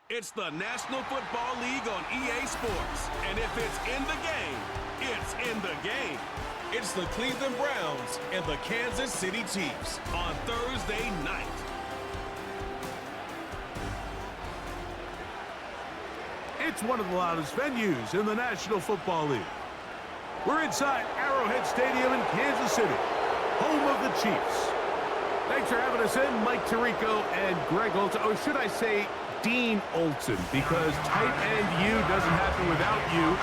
It's the National Football League on EA Sports. And if it's in the game, it's in the game. It's the Cleveland Browns and the Kansas City Chiefs on Thursday night. It's one of the loudest venues in the National Football League. We're inside Arrowhead Stadium in Kansas City, home of the Chiefs. Thanks for having us in, Mike Tirico and Greg Olson. Or should I say Dean Olson, because tight end U doesn't happen without you.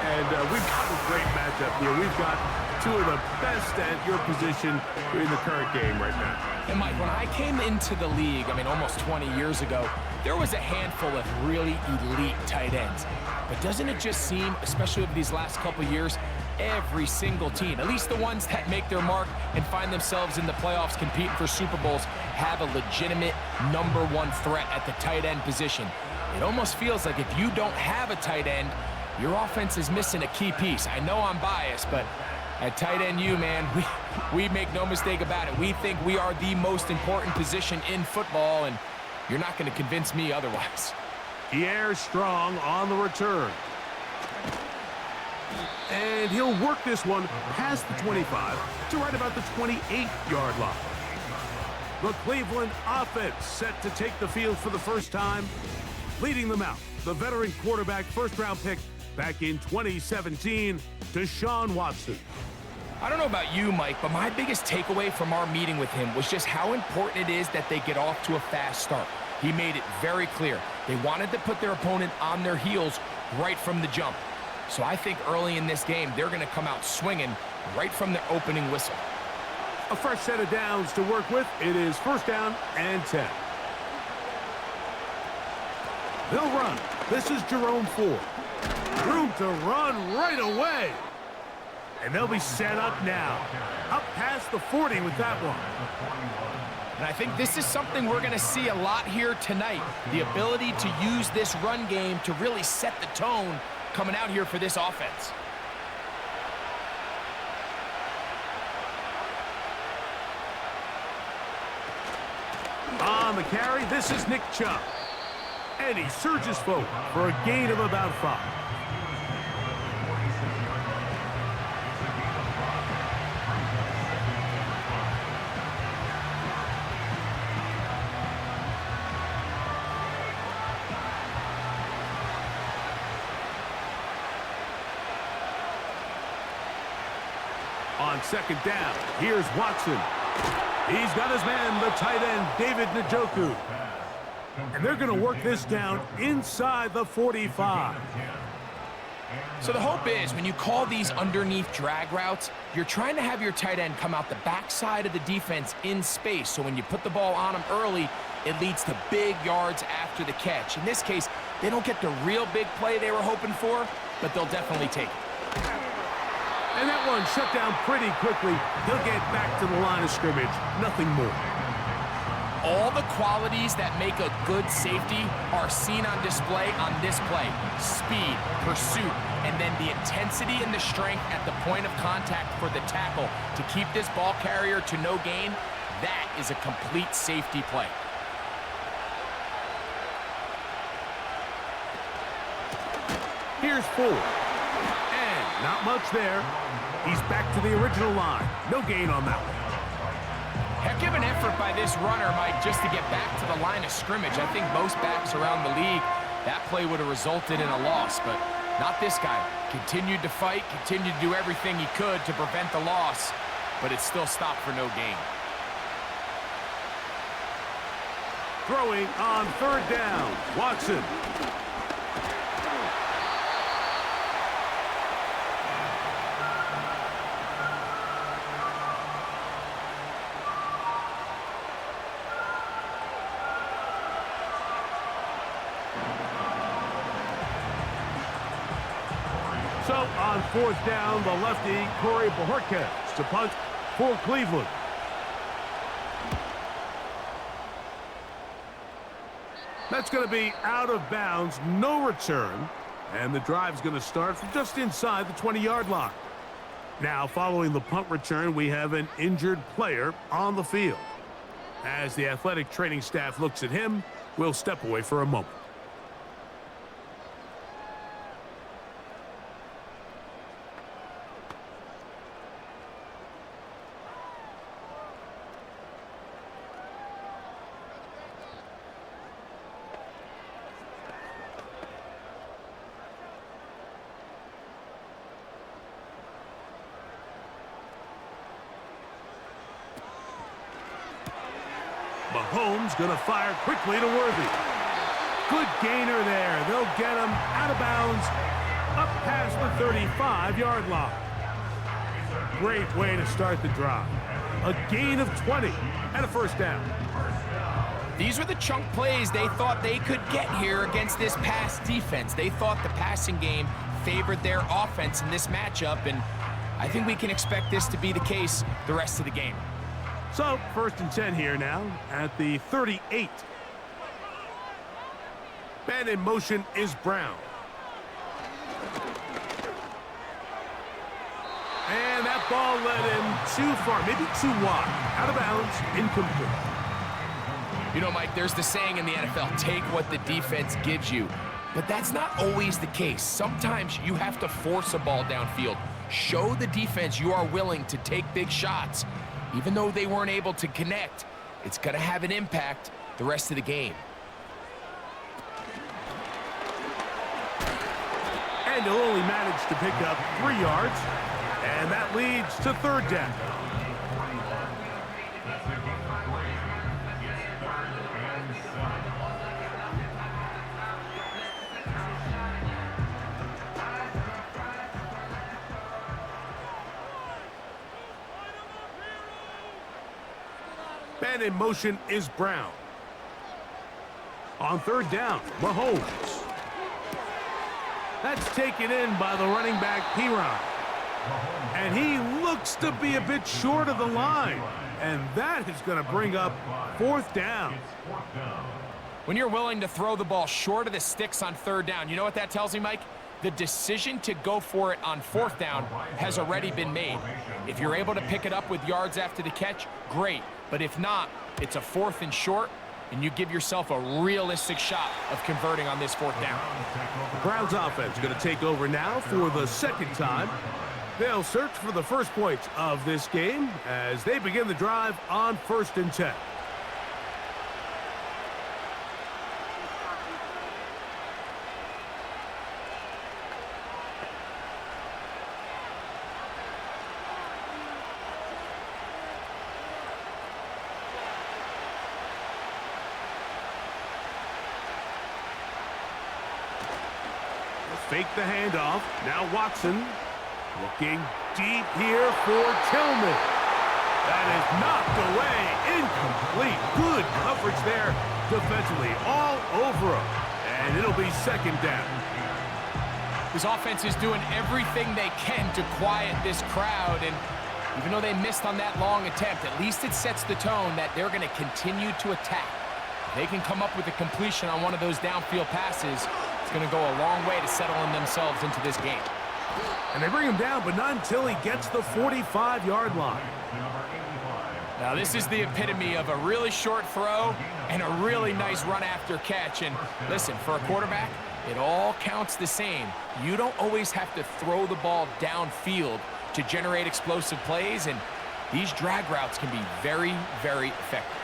And we've got a great matchup here. We've got two of the best at your position in the current game right now. And Mike, when I came into the league, almost 20 years ago, there was a handful of really elite tight ends. But doesn't it just seem, especially over these last couple years, every single team, at least the ones that make their mark and find themselves in the playoffs competing for Super Bowls, have a legitimate #1 threat at the tight end position. It almost feels like if you don't have a tight end, your offense is missing a key piece. I know I'm biased, but at tight end U, man, we make no mistake about it. We think we are the most important position in football, and you're not going to convince me otherwise. Pierre Strong on the return. And he'll work this one past the 25 to right about the 28-yard line. The Cleveland offense set to take the field for the first time. Leading them out, the veteran quarterback, first-round pick back in 2017, Deshaun Watson. I don't know about you, Mike, but my biggest takeaway from our meeting with him was just how important it is that they get off to a fast start. He made it very clear. They wanted to put their opponent on their heels right from the jump. So I think early in this game, they're going to come out swinging right from the opening whistle. A fresh set of downs to work with. It is first down and 10. They'll run. This is Jerome Ford. Room to run right away. And they'll be set up now. Up past the 40 with that one. And I think this is something we're going to see a lot here tonight. The ability to use this run game to really set the tone coming out here for this offense. On the carry, this is Nick Chubb. And he surges forward for a gain of about 5. On second down, here's Watson. He's got his man, the tight end, David Njoku. And they're going to work this down inside the 45. So the hope is when you call these underneath drag routes, you're trying to have your tight end come out the backside of the defense in space. So when you put the ball on him early, it leads to big yards after the catch. In this case, they don't get the real big play they were hoping for, but they'll definitely take it. And that one shut down pretty quickly. He'll get back to the line of scrimmage. Nothing more. All the qualities that make a good safety are seen on display on this play. Speed, pursuit, and then the intensity and the strength at the point of contact for the tackle to keep this ball carrier to no gain. That is a complete safety play. Here's Ford. And not much there. He's back to the original line. No gain on that one. Heck of an effort by this runner, Mike, just to get back to the line of scrimmage. I think most backs around the league, that play would have resulted in a loss, but not this guy. Continued to fight, continued to do everything he could to prevent the loss, but it still stopped for no gain. Throwing on third down, Watson. So on fourth down, the lefty, Corey Bojorquez to punt for Cleveland. That's going to be out of bounds, no return. And the drive's going to start from just inside the 20-yard line. Now, following the punt return, we have an injured player on the field. As the athletic training staff looks at him, we'll step away for a moment. Mahomes going to fire quickly to Worthy. Good gainer there. They'll get him out of bounds, up past the 35-yard line. Great way to start the drive. A gain of 20 and a first down. These were the chunk plays they thought they could get here against this pass defense. They thought the passing game favored their offense in this matchup, and I think we can expect this to be the case the rest of the game. So, 1st and 10 here now at the 38. Man in motion is Brown. And that ball led him too far, maybe too wide. Out of bounds, incomplete. You know, Mike, there's the saying in the NFL, take what the defense gives you. But that's not always the case. Sometimes you have to force a ball downfield. Show the defense you are willing to take big shots. Even though they weren't able to connect, it's going to have an impact the rest of the game. And he'll only manage to pick up 3 yards. And that leads to 3rd down. Man in motion is Brown. On 3rd down, Mahomes. That's taken in by the running back, Piron. And he looks to be a bit short of the line. And that is going to bring up 4th down. When you're willing to throw the ball short of the sticks on 3rd down, you know what that tells me, Mike? The decision to go for it on 4th down has already been made. If you're able to pick it up with yards after the catch, great. But if not, it's a 4th and short, and you give yourself a realistic shot of converting on this 4th down. The Browns offense going to take over now for the 2nd time. They'll search for the first points of this game as they begin the drive on 1st and 10. Fake the handoff. Now Watson looking deep here for Tillman. That is knocked away. Incomplete. Good coverage there defensively. All over him. And it'll be 2nd down. This offense is doing everything they can to quiet this crowd. And even though they missed on that long attempt, at least it sets the tone that they're going to continue to attack. If they can come up with a completion on one of those downfield passes, it's going to go a long way to settling themselves into this game. And they bring him down, but not until he gets the 45-yard line. Now, this is the epitome of a really short throw and a really nice run after catch. And listen, for a quarterback, it all counts the same. You don't always have to throw the ball downfield to generate explosive plays, and these drag routes can be very, very effective.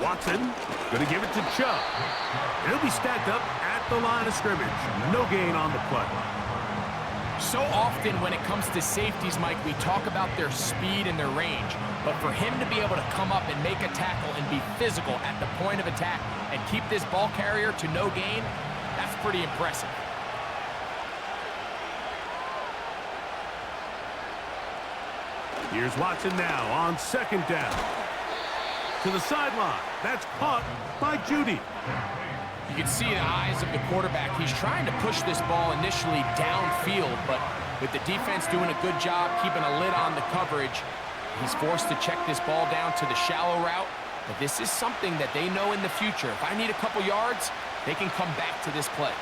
Watson going to give it to Chubb. He'll be stacked up at the line of scrimmage. No gain on the play. So often when it comes to safeties, Mike, we talk about their speed and their range. But for him to be able to come up and make a tackle and be physical at the point of attack and keep this ball carrier to no gain, that's pretty impressive. Here's Watson now on 2nd down. To the sideline. That's caught by Judy. You can see the eyes of the quarterback. He's trying to push this ball initially downfield, but with the defense doing a good job keeping a lid on the coverage, he's forced to check this ball down to the shallow route. But this is something that they know in the future. If I need a couple yards, they can come back to this play.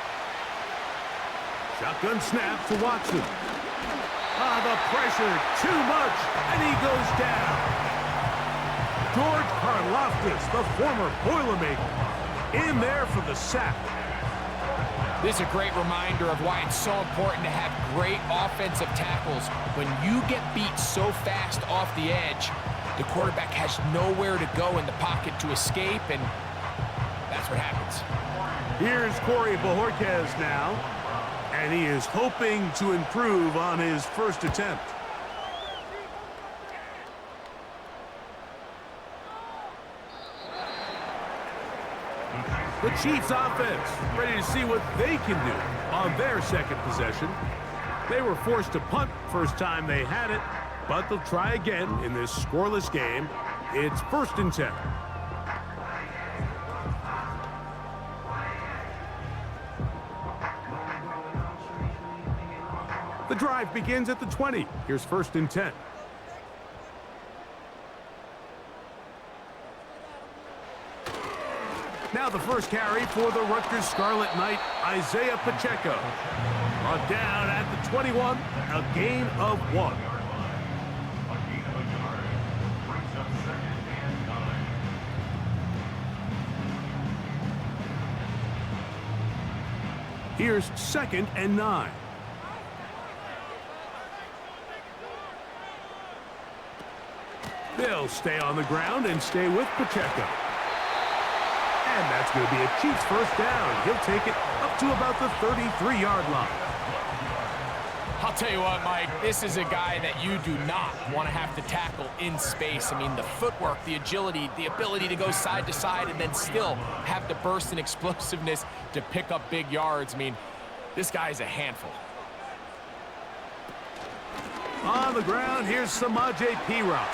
Shotgun snap to Watson. The pressure, too much, and he goes down. George Karlaftis, the former Boilermaker, in there for the sack. This is a great reminder of why it's so important to have great offensive tackles. When you get beat so fast off the edge, the quarterback has nowhere to go in the pocket to escape, and that's what happens. Here's Corey Bojorquez now, and he is hoping to improve on his first attempt. The Chiefs offense ready to see what they can do on their second possession. They were forced to punt first time they had it, but they'll try again in this scoreless game. It's 1st and 10. The drive begins at the 20. Here's 1st and 10. Now the first carry for the Rutgers Scarlet Knight, Isaiah Pacheco. Brought down at the 21, a gain of 1. Here's 2nd and 9. They'll stay on the ground and stay with Pacheco. And that's going to be a Chiefs first down. He'll take it up to about the 33-yard line. I'll tell you what, Mike, this is a guy that you do not want to have to tackle in space. I mean, the footwork, the agility, the ability to go side to side and then still have the burst and explosiveness to pick up big yards. I mean, this guy is a handful. On the ground, here's Samaje Perine.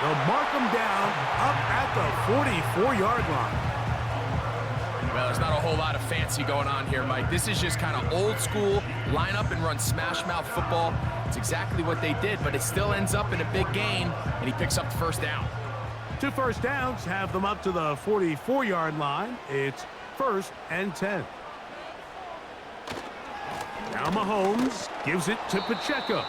They'll mark him down up at the 44-yard line. Well, there's not a whole lot of fancy going on here, Mike. This is just kind of old school, line up and run smash mouth football. It's exactly what they did, but it still ends up in a big gain, and he picks up the first down. 2 first downs have them up to the 44-yard line. It's 1st and 10. Now Mahomes gives it to Pacheco.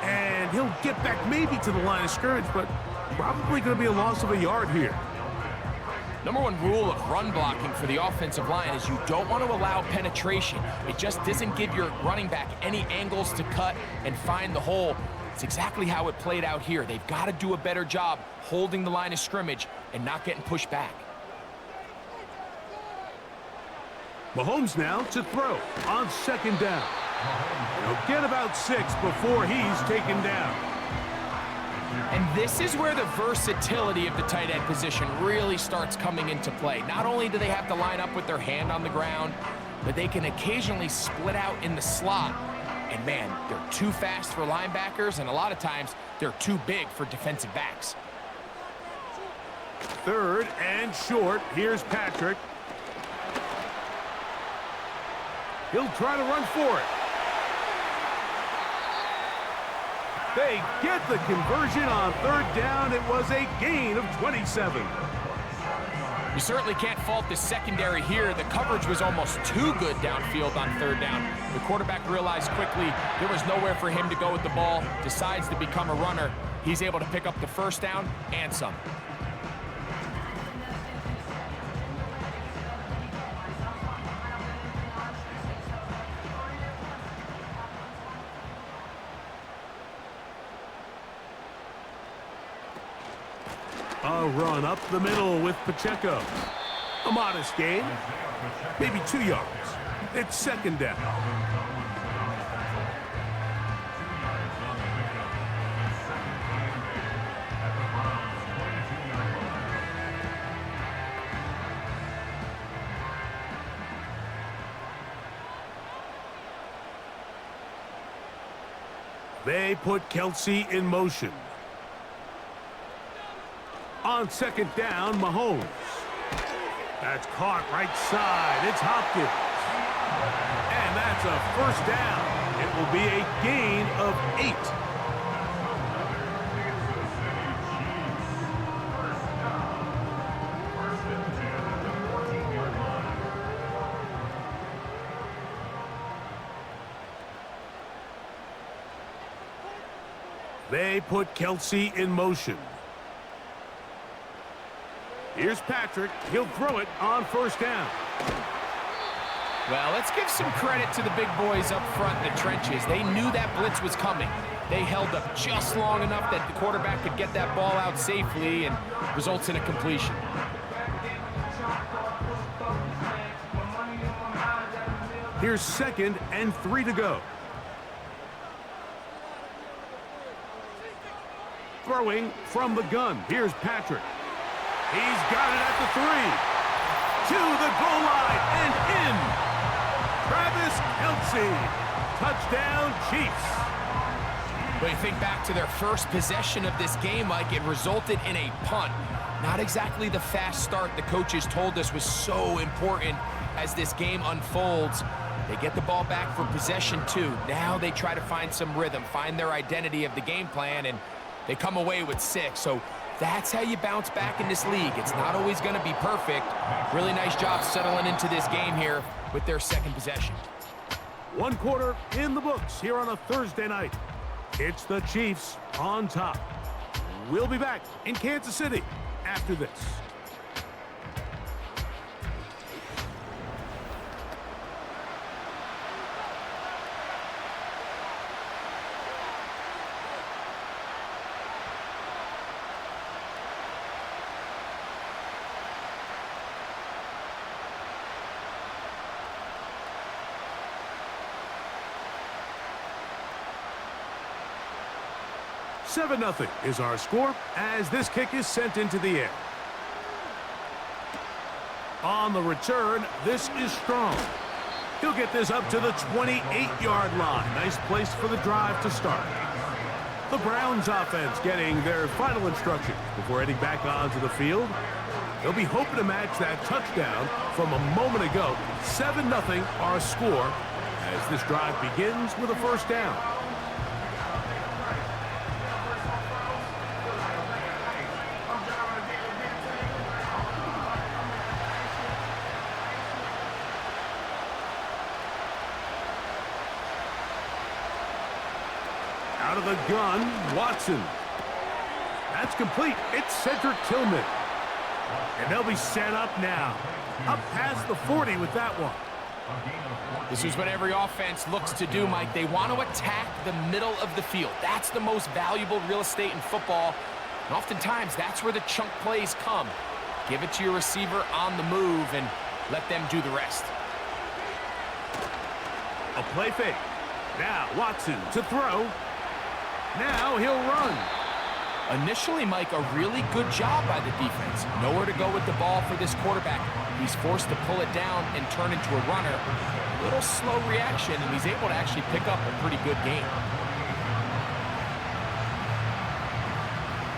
And he'll get back maybe to the line of scrimmage, but probably going to be a loss of a yard here. Number one rule of run blocking for the offensive line is you don't want to allow penetration. It just doesn't give your running back any angles to cut and find the hole. It's exactly how it played out here. They've got to do a better job holding the line of scrimmage and not getting pushed back. Mahomes now to throw on 2nd down. He'll get about 6 before he's taken down. And this is where the versatility of the tight end position really starts coming into play. Not only do they have to line up with their hand on the ground, but they can occasionally split out in the slot. And man, they're too fast for linebackers, and a lot of times they're too big for defensive backs. 3rd and short. Here's Patrick. He'll try to run for it. They get the conversion on 3rd down. It was a gain of 27. You certainly can't fault the secondary here. The coverage was almost too good downfield on 3rd down. The quarterback realized quickly there was nowhere for him to go with the ball, decides to become a runner. He's able to pick up the first down and some. A run up the middle with Pacheco. A modest gain, maybe 2 yards. It's 2nd down. They put Kelsey in motion. On 2nd down, Mahomes. That's caught right side. It's Hopkins. And that's a 1st down. It will be a gain of 8. They put Kelsey in motion. Here's Patrick. He'll throw it on 1st down. Well, let's give some credit to the big boys up front in the trenches. They knew that blitz was coming. They held up just long enough that the quarterback could get that ball out safely and results in a completion. Here's 2nd and 3 to go. Throwing from the gun. Here's Patrick. He's got it at the 3. to the goal line and in. Travis Kelce. Touchdown, Chiefs. But you think back to their first possession of this game, Mike, it resulted in a punt. Not exactly the fast start the coaches told us was so important as this game unfolds. They get the ball back for possession 2. Now they try to find some rhythm, find their identity of the game plan, and they come away with 6. So that's how you bounce back in this league. It's not always going to be perfect. Really nice job settling into this game here with their second possession. One quarter in the books here on a Thursday night. It's the Chiefs on top. We'll be back in Kansas City after this. Seven 0 is our score as this kick is sent into the air. On the return, this is Strong. He'll get this up to the 28-yard line. Nice place for the drive to start. The Browns offense getting their final instructions before heading back onto the field. They'll be hoping to match that touchdown from a moment ago. 7-0 our score as this drive begins with a first down. Out of the gun, Watson. That's complete. It's Cedric Tillman. And they'll be set up now. Up past the 40 with that one. This is what every offense looks to do, Mike. They want to attack the middle of the field. That's the most valuable real estate in football. And oftentimes, that's where the chunk plays come. Give it to your receiver on the move and let them do the rest. A play fake. Now Watson to throw. Now he'll run. Initially, Mike, a really good job by the defense. Nowhere to go with the ball for this quarterback. He's forced to pull it down and turn into a runner. A little slow reaction, and he's able to actually pick up a pretty good game.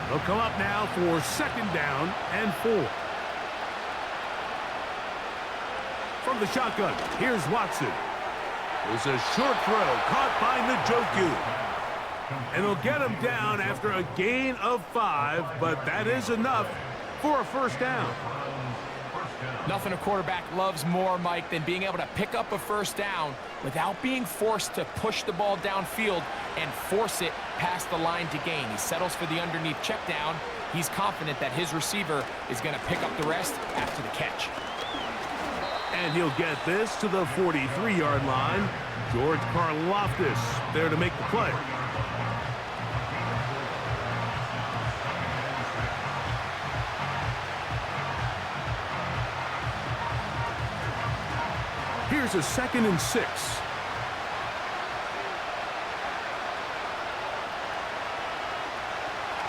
They'll come up now for second down and 4. From the shotgun, here's Watson. It's a short throw caught by Njoku. And they'll get him down after a gain of 5, but that is enough for a first down. Nothing a quarterback loves more, Mike, than being able to pick up a first down without being forced to push the ball downfield and force it past the line to gain. He settles for the underneath check down. He's confident that his receiver is going to pick up the rest after the catch. And he'll get this to the 43-yard line. George Karlaftis there to make the play. Here's a 2nd and 6.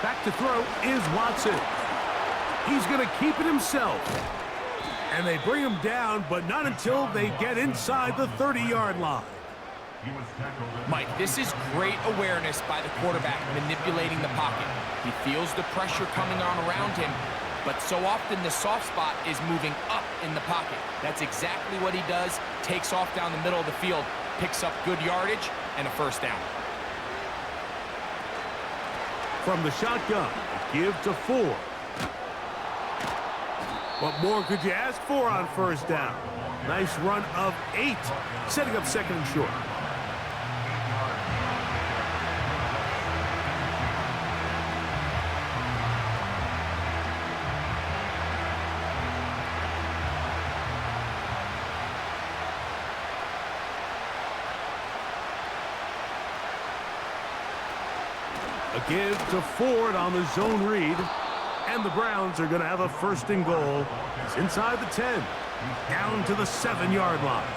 Back to throw is Watson. He's going to keep it himself. And they bring him down, but not until they get inside the 30-yard line. Mike, this is great awareness by the quarterback manipulating the pocket. He feels the pressure coming on around him, but so often the soft spot is moving up in the pocket. That's exactly what he does. Takes off down the middle of the field, picks up good yardage, and a first down. From the shotgun, give to 4. What more could you ask for on first down? Nice run of 8, setting up 2nd and short. A give to Ford on the zone read. And the Browns are going to have a 1st and goal. It's inside the 10, down to the 7-yard line.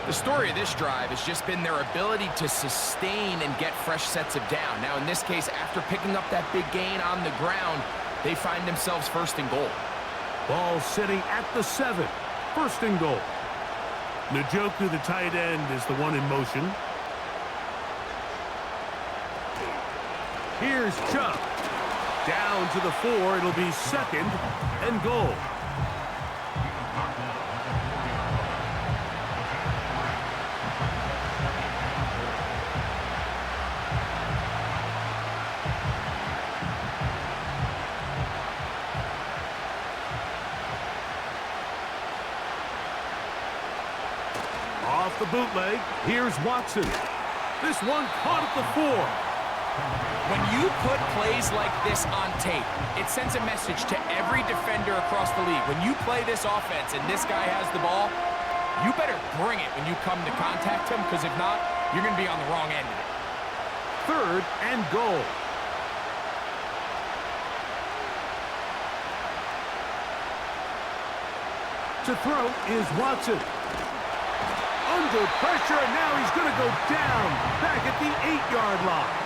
The story of this drive has just been their ability to sustain and get fresh sets of down. Now, in this case, after picking up that big gain on the ground, they find themselves 1st and goal. Ball sitting at the 7. First and goal. Njoku, the tight end, is the one in motion. Here's Chubb. Down to the 4. It'll be second and goal. Off the bootleg, here's Watson. This one caught at the 4. When you put plays like this on tape, it sends a message to every defender across the league. When you play this offense and this guy has the ball, you better bring it when you come to contact him, because if not, you're going to be on the wrong end of it. Third and goal. To throw is Watson. Under pressure, and now he's going to go down, back at the 8-yard line.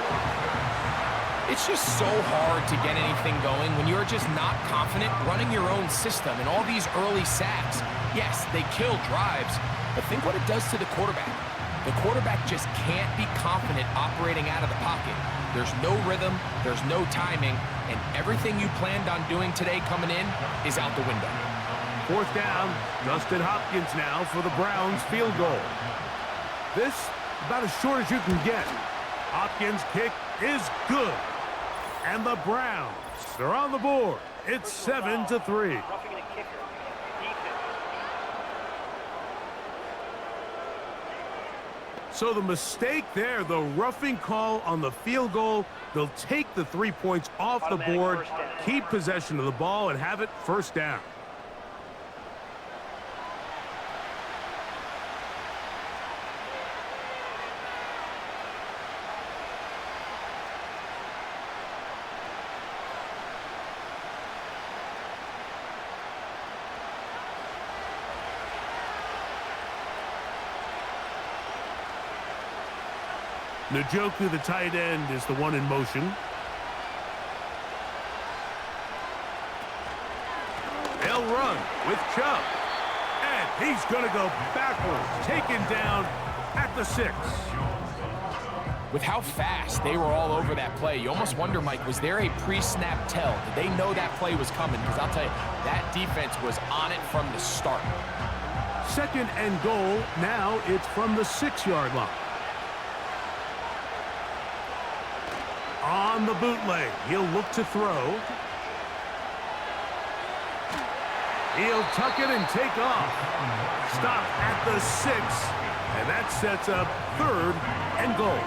It's just so hard to get anything going when you're just not confident running your own system. And all these early sacks, yes, they kill drives, but think what it does to the quarterback. The quarterback just can't be confident operating out of the pocket. There's no rhythm, there's no timing, and everything you planned on doing today coming in is out the window. Fourth down, Justin Hopkins now for the Browns field goal. This, about as short as you can get. Hopkins' kick is good. And the Browns are on the board. It's 7-3. So the mistake there, the roughing call on the field goal. They'll take the 3 points off the board, keep possession of the ball, and have it first down. Njoku, the tight end, is the one in motion. They'll run with Chubb. And he's going to go backwards, taken down at the 6. With how fast they were all over that play, you almost wonder, Mike, was there a pre-snap tell? Did they know that play was coming? Because I'll tell you, that defense was on it from the start. Second and goal. Now it's from the 6-yard line. On the bootleg, he'll look to throw. He'll tuck it and take off. Stop at the 6, and that sets up third and goal.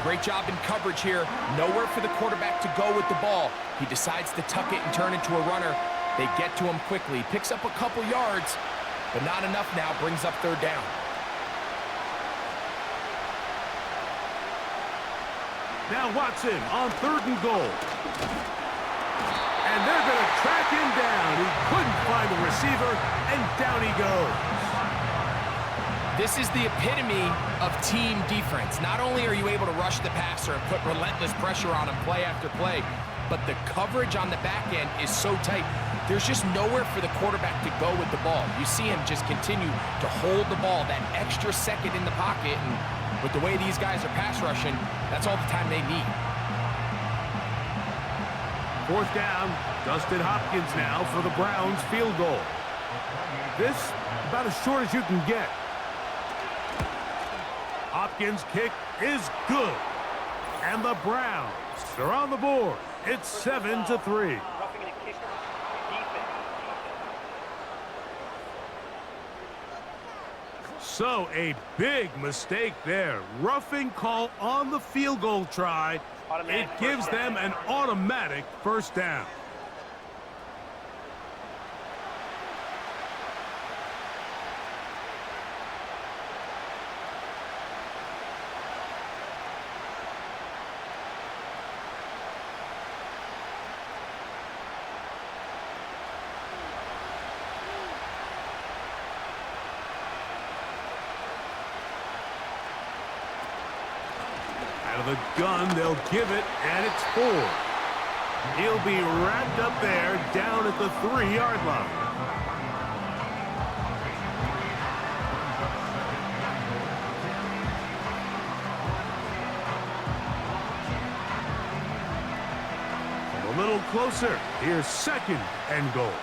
Great job in coverage here. Nowhere for the quarterback to go with the ball. He decides to tuck it and turn into a runner. They get to him quickly. Picks up a couple yards, but not enough now. Brings up third down. Now Watson on third and goal. And they're going to track him down. He couldn't find the receiver, and down he goes. This is the epitome of team defense. Not only are you able to rush the passer and put relentless pressure on him play after play, but the coverage on the back end is so tight. There's just nowhere for the quarterback to go with the ball. You see him just continue to hold the ball that extra second in the pocket, and with the way these guys are pass rushing, that's all the time they need. Fourth down, Justin Hopkins now for the Browns field goal. This, about as short as you can get. Hopkins' kick is good. And the Browns are on the board. It's 7-3. So a big mistake there. Roughing call on the field goal try. It gives them an automatic first down. Out of the gun, they'll give it, and it's 4. He'll be wrapped up there down at the 3-yard line. A little closer. Here's 2nd and goal.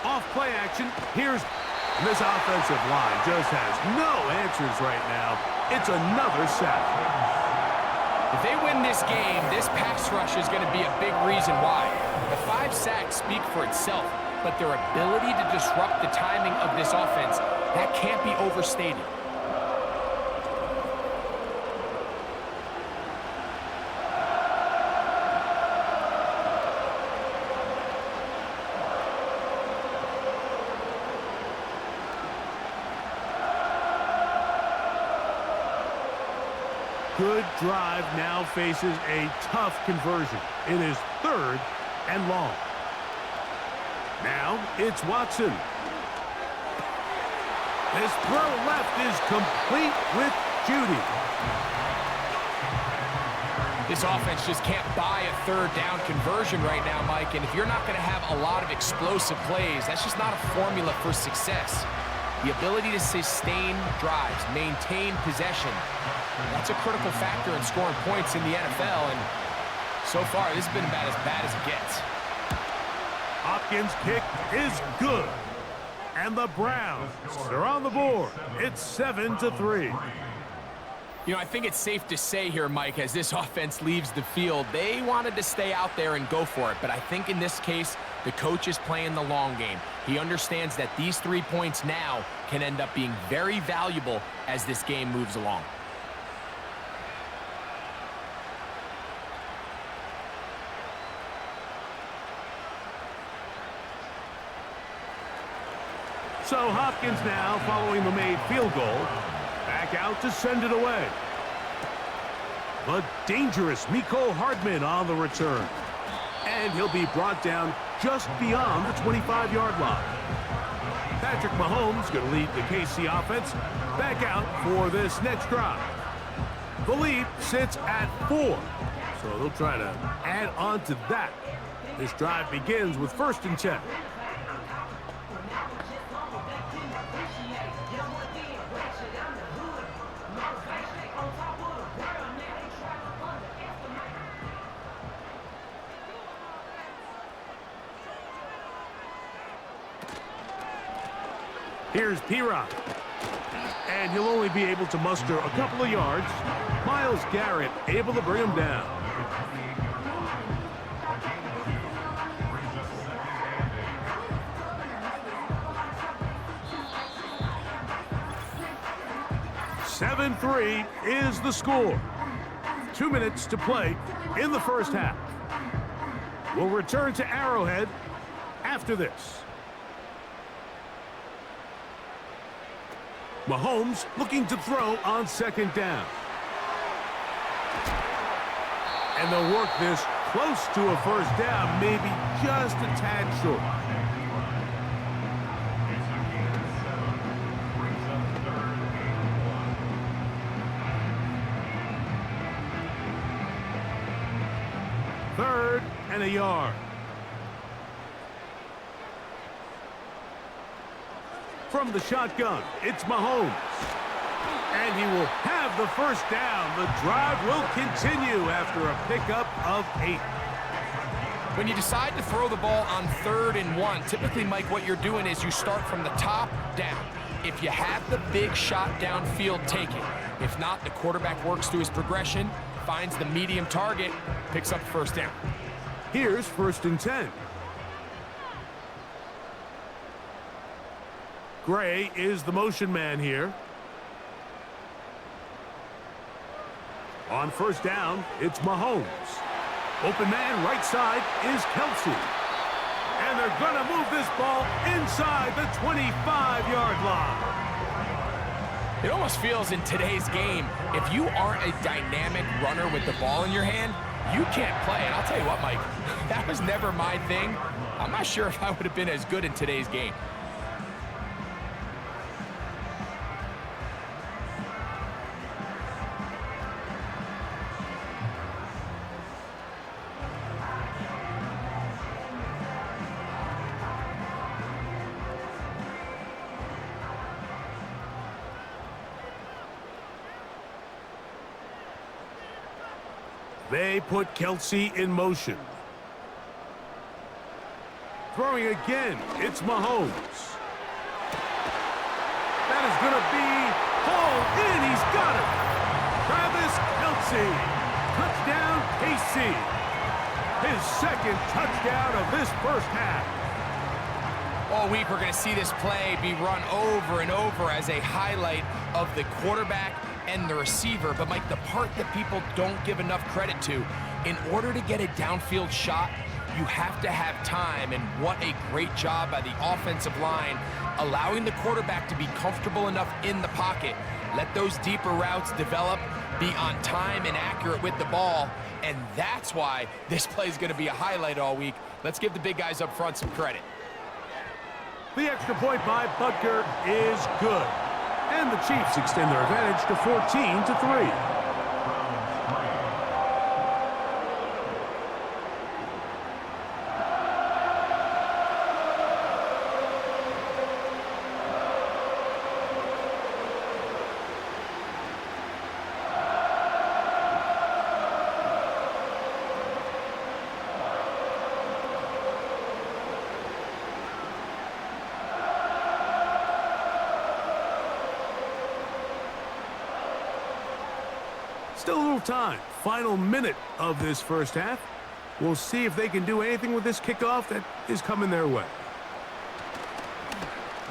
Off play action. Here's this offensive line just has no answers right now. It's another sack. If they win this game, this pass rush is going to be a big reason why. The 5 sacks speak for itself, but their ability to disrupt the timing of this offense, that can't be overstated. Good drive now faces a tough conversion. It is 3rd and long. Now it's Watson. His throw left is complete with Judy. This offense just can't buy a 3rd down conversion right now, Mike. And if you're not going to have a lot of explosive plays, that's just not a formula for success. The ability to sustain drives, maintain possession, that's a critical factor in scoring points in the NFL, and so far, this has been about as bad as it gets. Hopkins' kick is good. And the Browns are on the board. It's 7-3. You know, I think it's safe to say here, Mike, as this offense leaves the field, they wanted to stay out there and go for it. But I think in this case, the coach is playing the long game. He understands that these 3 points now can end up being very valuable as this game moves along. So Hopkins now, following the made field goal, back out to send it away. The dangerous Mecole Hardman on the return. And he'll be brought down just beyond the 25-yard line. Patrick Mahomes going to lead the KC offense back out for this next drive. The lead sits at 4, so they'll try to add on to that. This drive begins with 1st and 10. Here's P-Rock. And he'll only be able to muster a couple of yards. Myles Garrett able to bring him down. (7-3) is the score. 2 minutes to play in the first half. We'll return to Arrowhead after this. Mahomes looking to throw on 2nd down. And they'll work this close to a 1st down, maybe just a tad short. Third and a yard. From the shotgun, it's Mahomes. And he will have the 1st down. The drive will continue after a pickup of 8. When you decide to throw the ball on 3rd and 1, typically, Mike, what you're doing is you start from the top down. If you have the big shot downfield, take it. If not, the quarterback works through his progression, finds the medium target, picks up the 1st down. Here's 1st and 10. Gray is the motion man here. On 1st down, it's Mahomes. Open man right side is Kelsey. And they're going to move this ball inside the 25-yard line. It almost feels in today's game, if you aren't a dynamic runner with the ball in your hand, you can't play. And I'll tell you what, Mike, that was never my thing. I'm not sure if I would have been as good in today's game. They put Kelsey in motion. Throwing again, it's Mahomes. That is going to be hauled in. He's got it. Travis Kelsey. Touchdown, KC. His second touchdown of this first half. All week, we're going to see this play be run over and over as a highlight of the quarterback and the receiver. But, Mike, the part that people don't give enough credit to, in order to get a downfield shot, you have to have time, and what a great job by the offensive line, allowing the quarterback to be comfortable enough in the pocket. Let those deeper routes develop, be on time and accurate with the ball, and that's why this play is going to be a highlight all week. Let's give the big guys up front some credit. The extra point by Butker is good, and the Chiefs extend their advantage to 14-3. Still a little time. Final minute of this first half. We'll see if they can do anything with this kickoff that is coming their way.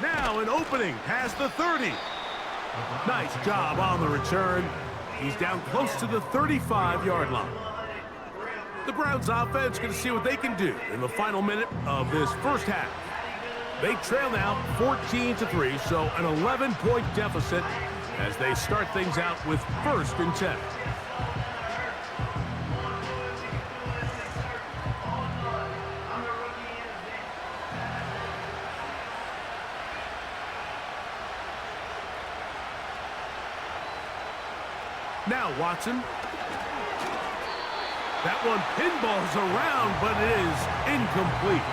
Now an opening past the 30. Nice job on the return. He's down close to the 35-yard line. The Browns offense going to see what they can do in the final minute of this first half. They trail now 14-3, so an 11-point deficit as they start things out with 1st and 10. Now Watson. That one pinballs around, but it is incomplete.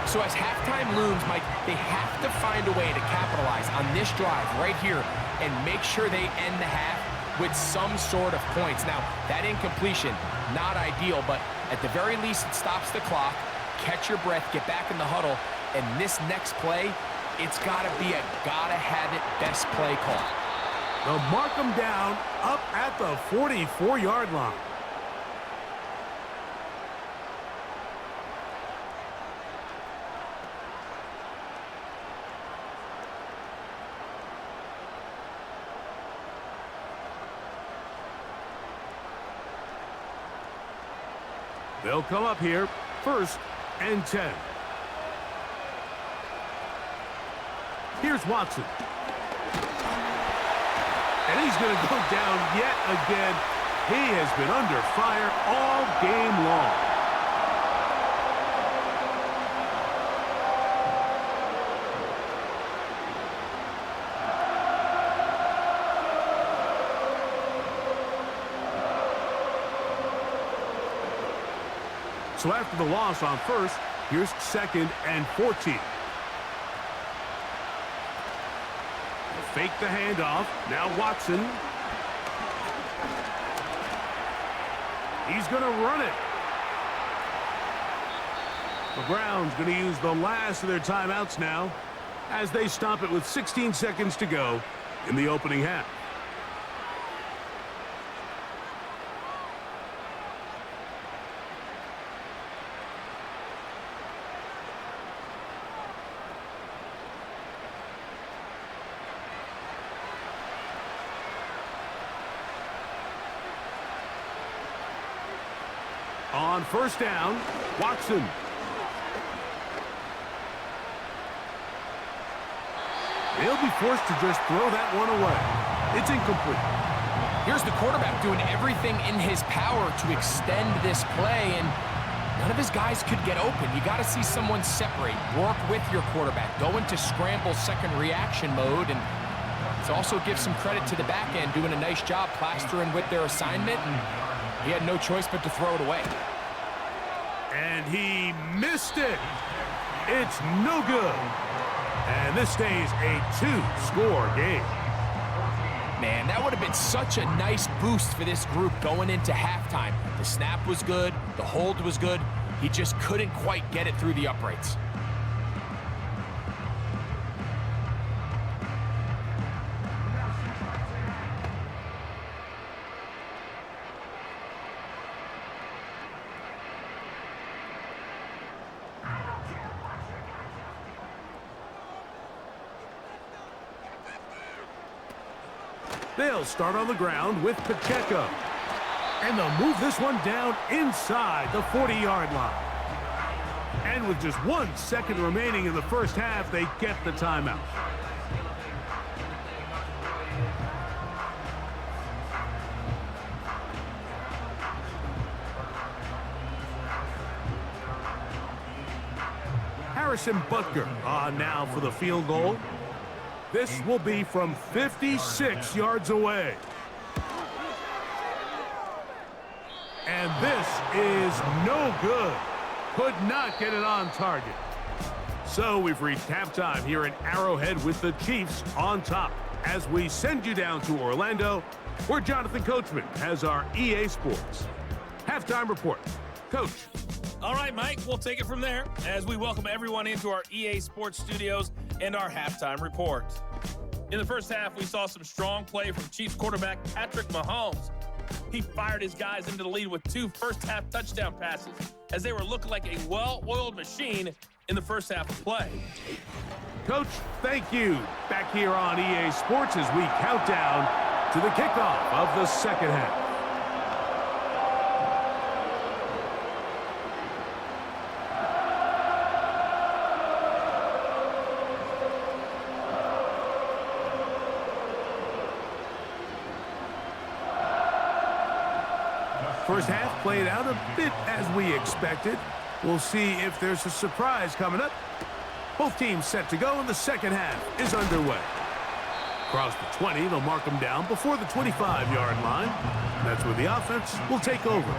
So as halftime looms, Mike, they have to find a way to capitalize on this drive right here and make sure they end the half with some sort of points. Now, that incompletion, not ideal, but at the very least, it stops the clock. Catch your breath, get back in the huddle, and this next play, it's got to be a gotta-have-it best play call. They'll mark them down up at the 44-yard line. They'll come up here, 1st and 10. Here's Watson. And he's going to go down yet again. He has been under fire all game long. So after the loss on 1st, here's 2nd and 14. Fake the handoff. Now Watson. He's going to run it. The Browns going to use the last of their timeouts now as they stop it with 16 seconds to go in the opening half. On 1st down, Watson. They'll be forced to just throw that one away. It's incomplete. Here's the quarterback doing everything in his power to extend this play, and none of his guys could get open. You got to see someone separate, work with your quarterback, go into scramble second reaction mode, and it also gives some credit to the back end doing a nice job plastering with their assignment, and he had no choice but to throw it away. And he missed it. It's no good. And this stays a 2-score game. man. That would have been such a nice boost for this group going into halftime. The snap was good. The hold was good. He just couldn't quite get it through the uprights. They'll start on the ground with Pacheco. And they'll move this one down inside the 40-yard line. And with just 1 second remaining in the first half, they get the timeout. Harrison Butker on now for the field goal. This will be from 56 yards away. And this is no good. Could not get it on target. So we've reached halftime here in Arrowhead with the Chiefs on top. As we send you down to Orlando, where Jonathan Coachman has our EA Sports halftime report. Coach. All right, Mike, we'll take it from there as we welcome everyone into our EA Sports studios and our halftime report. In the first half, we saw some strong play from Chiefs quarterback Patrick Mahomes. He fired his guys into the lead with 2 first-half touchdown passes as they were looking like a well-oiled machine in the first half of play. Coach, thank you. Back here on EA Sports as we count down to the kickoff of the second half. First half played out a bit as we expected. We'll see if there's a surprise coming up. Both teams set to go, and the second half is underway. Across the 20, they'll mark them down before the 25-yard line. That's where the offense will take over.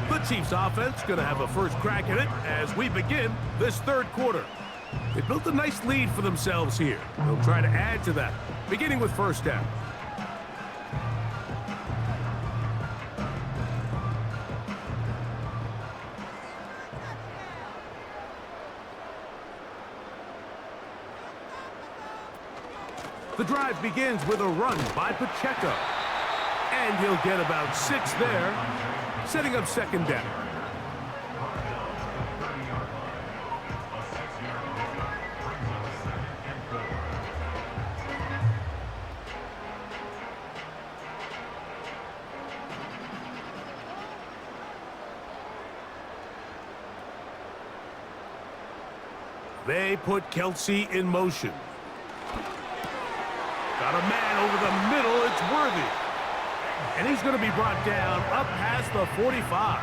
The Chiefs offense going to have a first crack at it as we begin this third quarter. They built a nice lead for themselves here. They'll try to add to that, beginning with first down. The drive begins with a run by Pacheco. And he'll get about 6 there, setting up second down. They put Kelsey in motion. Got a man over the middle, it's Worthy. And he's going to be brought down up past the 45.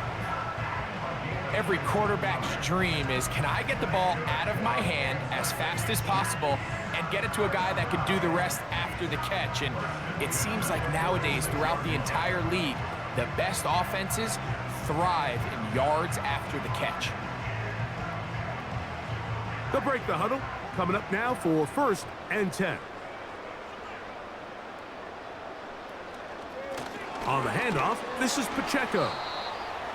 Every quarterback's dream is, can I get the ball out of my hand as fast as possible and get it to a guy that can do the rest after the catch? And it seems like nowadays, throughout the entire league, the best offenses thrive in yards after the catch. They'll break the huddle. Coming up now for 1st and 10. On the handoff, this is Pacheco.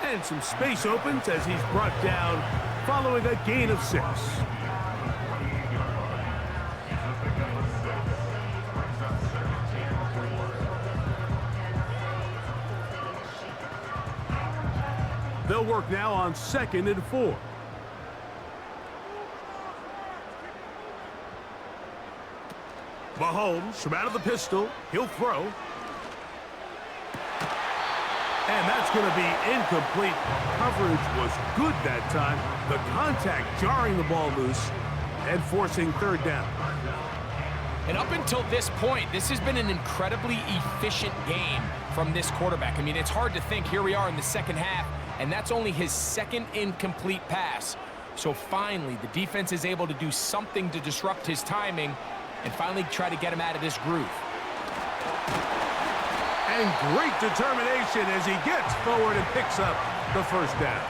And some space opens as he's brought down following a gain of 6. They'll work now on 2nd and 4. Mahomes from out of the pistol. He'll throw. And that's going to be incomplete. Coverage was good that time. The contact jarring the ball loose and forcing 3rd down. And up until this point, this has been an incredibly efficient game from this quarterback. I mean, it's hard to think. Here we are in the second half, and that's only his 2nd incomplete pass. So finally, the defense is able to do something to disrupt his timing and finally try to get him out of this groove. And great determination as he gets forward and picks up the 1st down.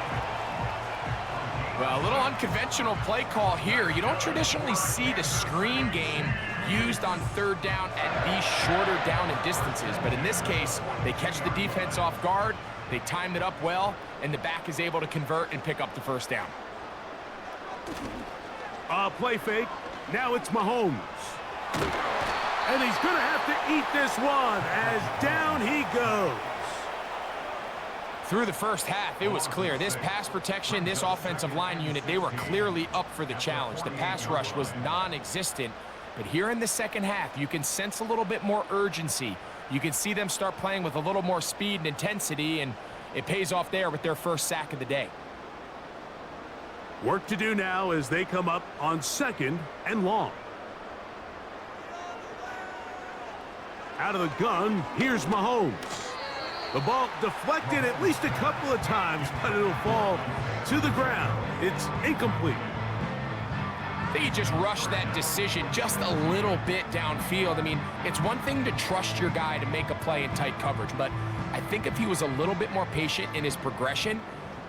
Well, a little unconventional play call here. You don't traditionally see the screen game used on third down at these shorter down and distances. But in this case, they catch the defense off guard, they timed it up well, and the back is able to convert and pick up the first down. Play fake. Now it's Mahomes. And he's going to have to eat this one as down he goes. Through the first half, it was clear. This pass protection, this offensive line unit, they were clearly up for the challenge. The pass rush was non-existent. But here in the second half, you can sense a little bit more urgency. You can see them start playing with a little more speed and intensity, and it pays off there with their first sack of the day. Work to do now as they come up on 2nd and long. Out of the gun, here's Mahomes. The ball deflected at least a couple of times, but it'll fall to the ground. It's incomplete. I think he just rushed that decision just a little bit downfield. I mean, it's one thing to trust your guy to make a play in tight coverage, but I think if he was a little bit more patient in his progression,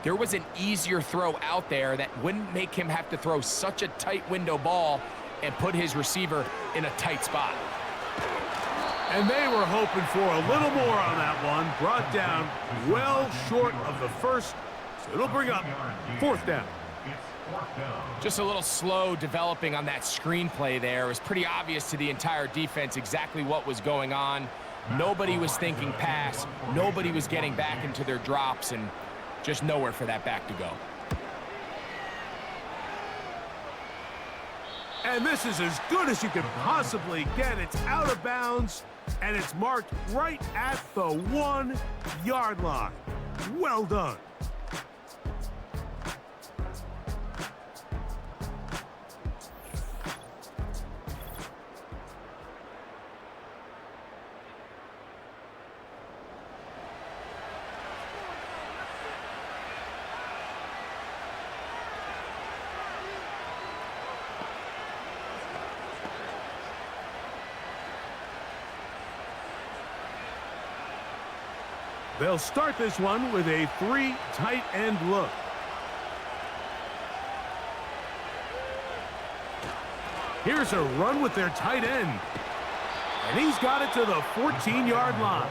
there was an easier throw out there that wouldn't make him have to throw such a tight window ball and put his receiver in a tight spot. And they were hoping for a little more on that one. Brought down well short of the first, so it'll bring up 4th down. Just a little slow developing on that screenplay there. It was pretty obvious to the entire defense exactly what was going on. Nobody was thinking pass. Nobody was getting back into their drops, and just nowhere for that back to go. And this is as good as you can possibly get. It's out of bounds, and it's marked right at the 1-yard line. Well done. They'll start this one with a 3 tight end look. Here's a run with their tight end. And he's got it to the 14-yard line.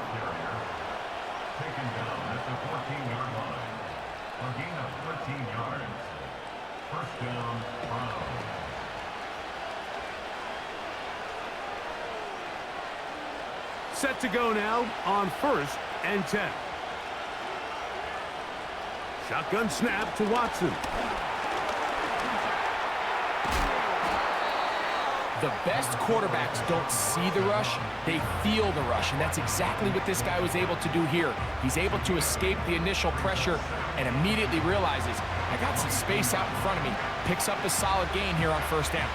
Taken down at the 14-yard line. A gain of 13 yards. First down, Browns. Set to go now on 1st and 10. Shotgun snap to Watson. The best quarterbacks don't see the rush, they feel the rush, and that's exactly what this guy was able to do here. He's able to escape the initial pressure and immediately realizes, I got some space out in front of me. Picks up a solid gain here on 1st down.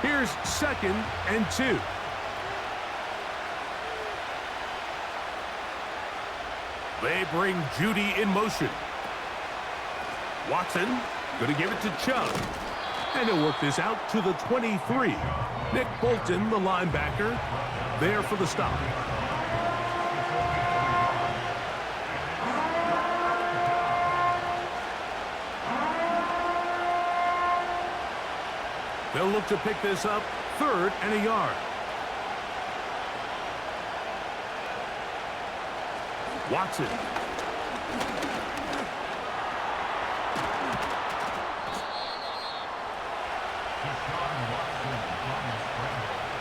Here's 2nd and 2. They bring Judy in motion. Watson going to give it to Chubb. And he'll work this out to the 23. Nick Bolton, the linebacker, there for the stop. They'll look to pick this up 3rd and a yard. Watson.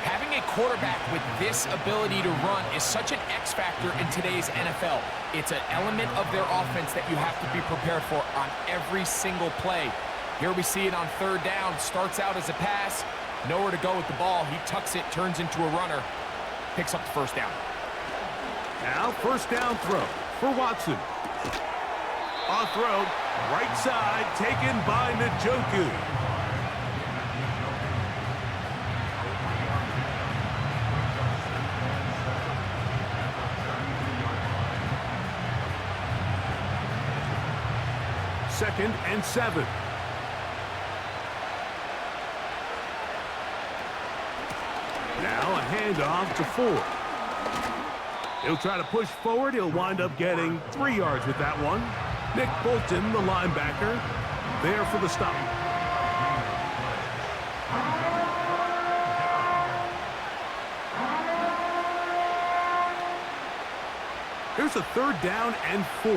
Having a quarterback with this ability to run is such an X factor in today's NFL. It's an element of their offense that you have to be prepared for on every single play. Here we see it on 3rd down. Starts out as a pass. Nowhere to go with the ball. He tucks it, turns into a runner. Picks up the 1st down. Now 1st down throw for Watson. A throw, right side, taken by Njoku. Second and 7. Now a handoff to Ford. He'll try to push forward. He'll wind up getting 3 yards with that one. Nick Bolton, the linebacker, there for the stop. Here's a 3rd down and 4.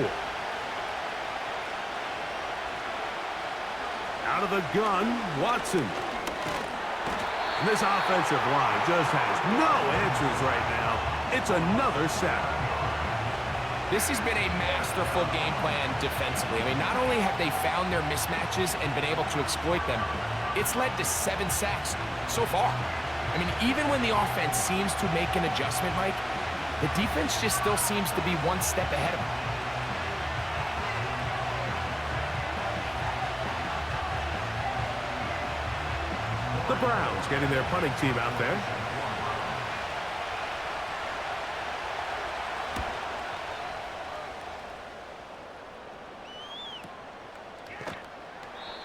Out of the gun, Watson. And this offensive line just has no answers right now. It's another sack. This has been a masterful game plan defensively. I mean, not only have they found their mismatches and been able to exploit them, it's led to 7 sacks so far. I mean, even when the offense seems to make an adjustment, Mike, the defense just still seems to be one step ahead of them. The Browns getting their punting team out there.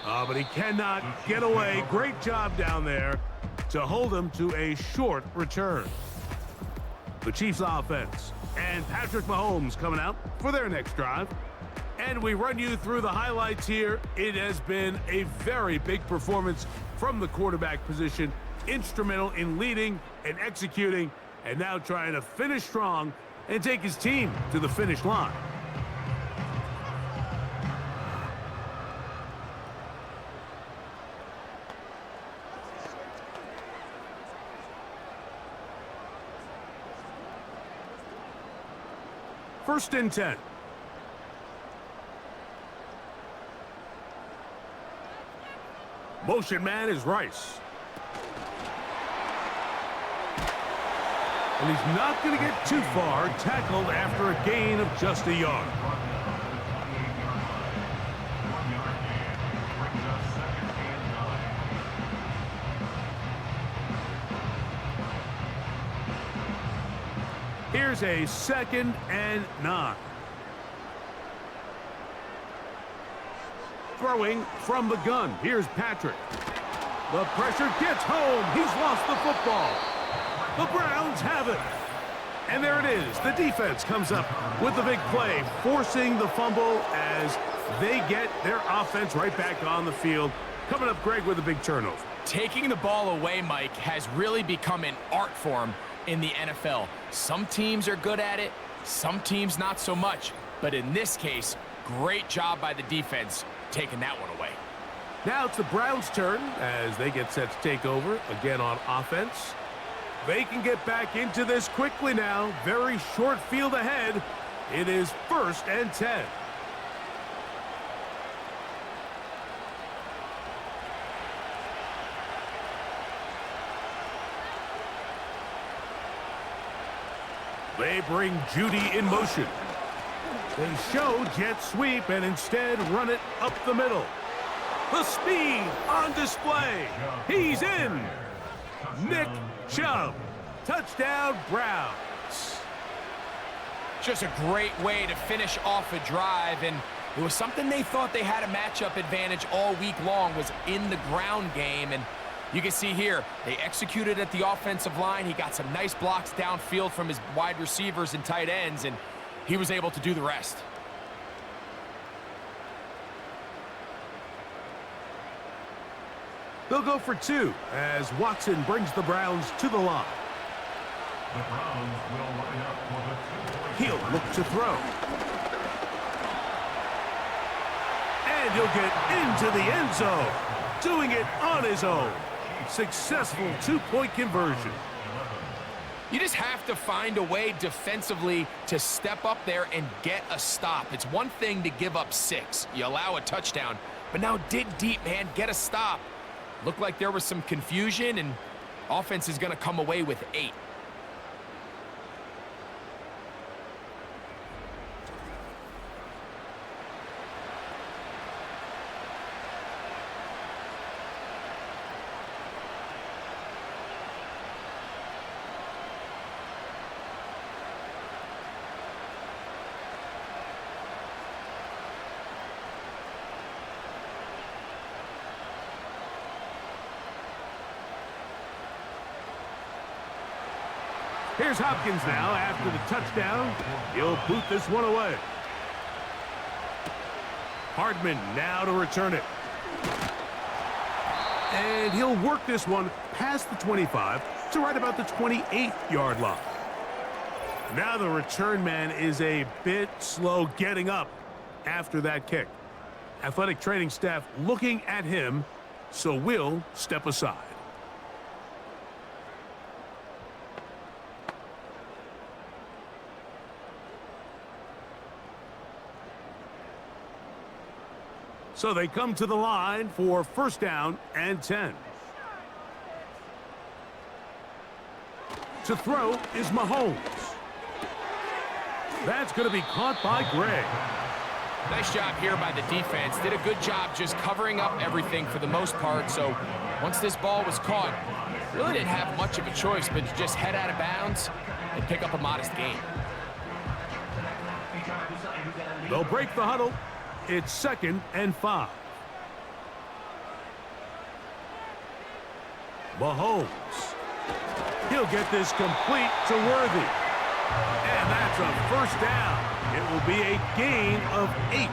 Oh, but he cannot get away. Great job down there to hold him to a short return. The Chiefs offense and Patrick Mahomes coming out for their next drive. And we run you through the highlights here. It has been a very big performance from the quarterback position, instrumental in leading and executing, and now trying to finish strong and take his team to the finish line. First and 10. Motion man is Rice. And he's not going to get too far, tackled after a gain of just a yard. Here's a 2nd and 9. Throwing from the gun. Here's Patrick. The pressure gets home. He's lost the football. The Browns have it. And there it is. The defense comes up with the big play, forcing the fumble as they get their offense right back on the field. Coming up, Greg, with a big turnover. Taking the ball away, Mike, has really become an art form in the NFL. Some teams are good at it, some teams not so much. But in this case, great job by the defense taking that one away. Now it's the Browns' turn as they get set to take over again on offense. They can get back into this quickly now. Very short field ahead. It is 1st and 10. They bring Judy in motion. They show jet sweep and instead run it up the middle. The speed on display. He's in. Nick Chubb. Touchdown, Browns. Just a great way to finish off a drive, and it was something they thought they had a matchup advantage all week long, was in the ground game. And you can see here, they executed at the offensive line. He got some nice blocks downfield from his wide receivers and tight ends, and he was able to do the rest. They'll go for 2 as Watson brings the Browns to the line. The Browns will line up for the 2-point He'll look to throw. And he'll get into the end zone, doing it on his own. Successful 2-point conversion. You just have to find a way defensively to step up there and get a stop. It's one thing to give up 6. You allow a touchdown, but now dig deep, man. Get a stop. Looked like there was some confusion, and offense is going to come away with 8. Here's Hopkins now after the touchdown. He'll boot this one away. Hardman now to return it. And he'll work this one past the 25 to right about the 28-yard line. Now the return man is a bit slow getting up after that kick. Athletic training staff looking at him, so we'll step aside. So they come to the line for first down and 10. To throw is Mahomes. That's going to be caught by Gray. Nice job here by the defense. Did a good job just covering up everything for the most part. So once this ball was caught, really didn't have much of a choice but to just head out of bounds and pick up a modest gain. They'll break the huddle. It's 2nd and 5. Mahomes. He'll get this complete to Worthy. And that's a first down. It will be a gain of 8.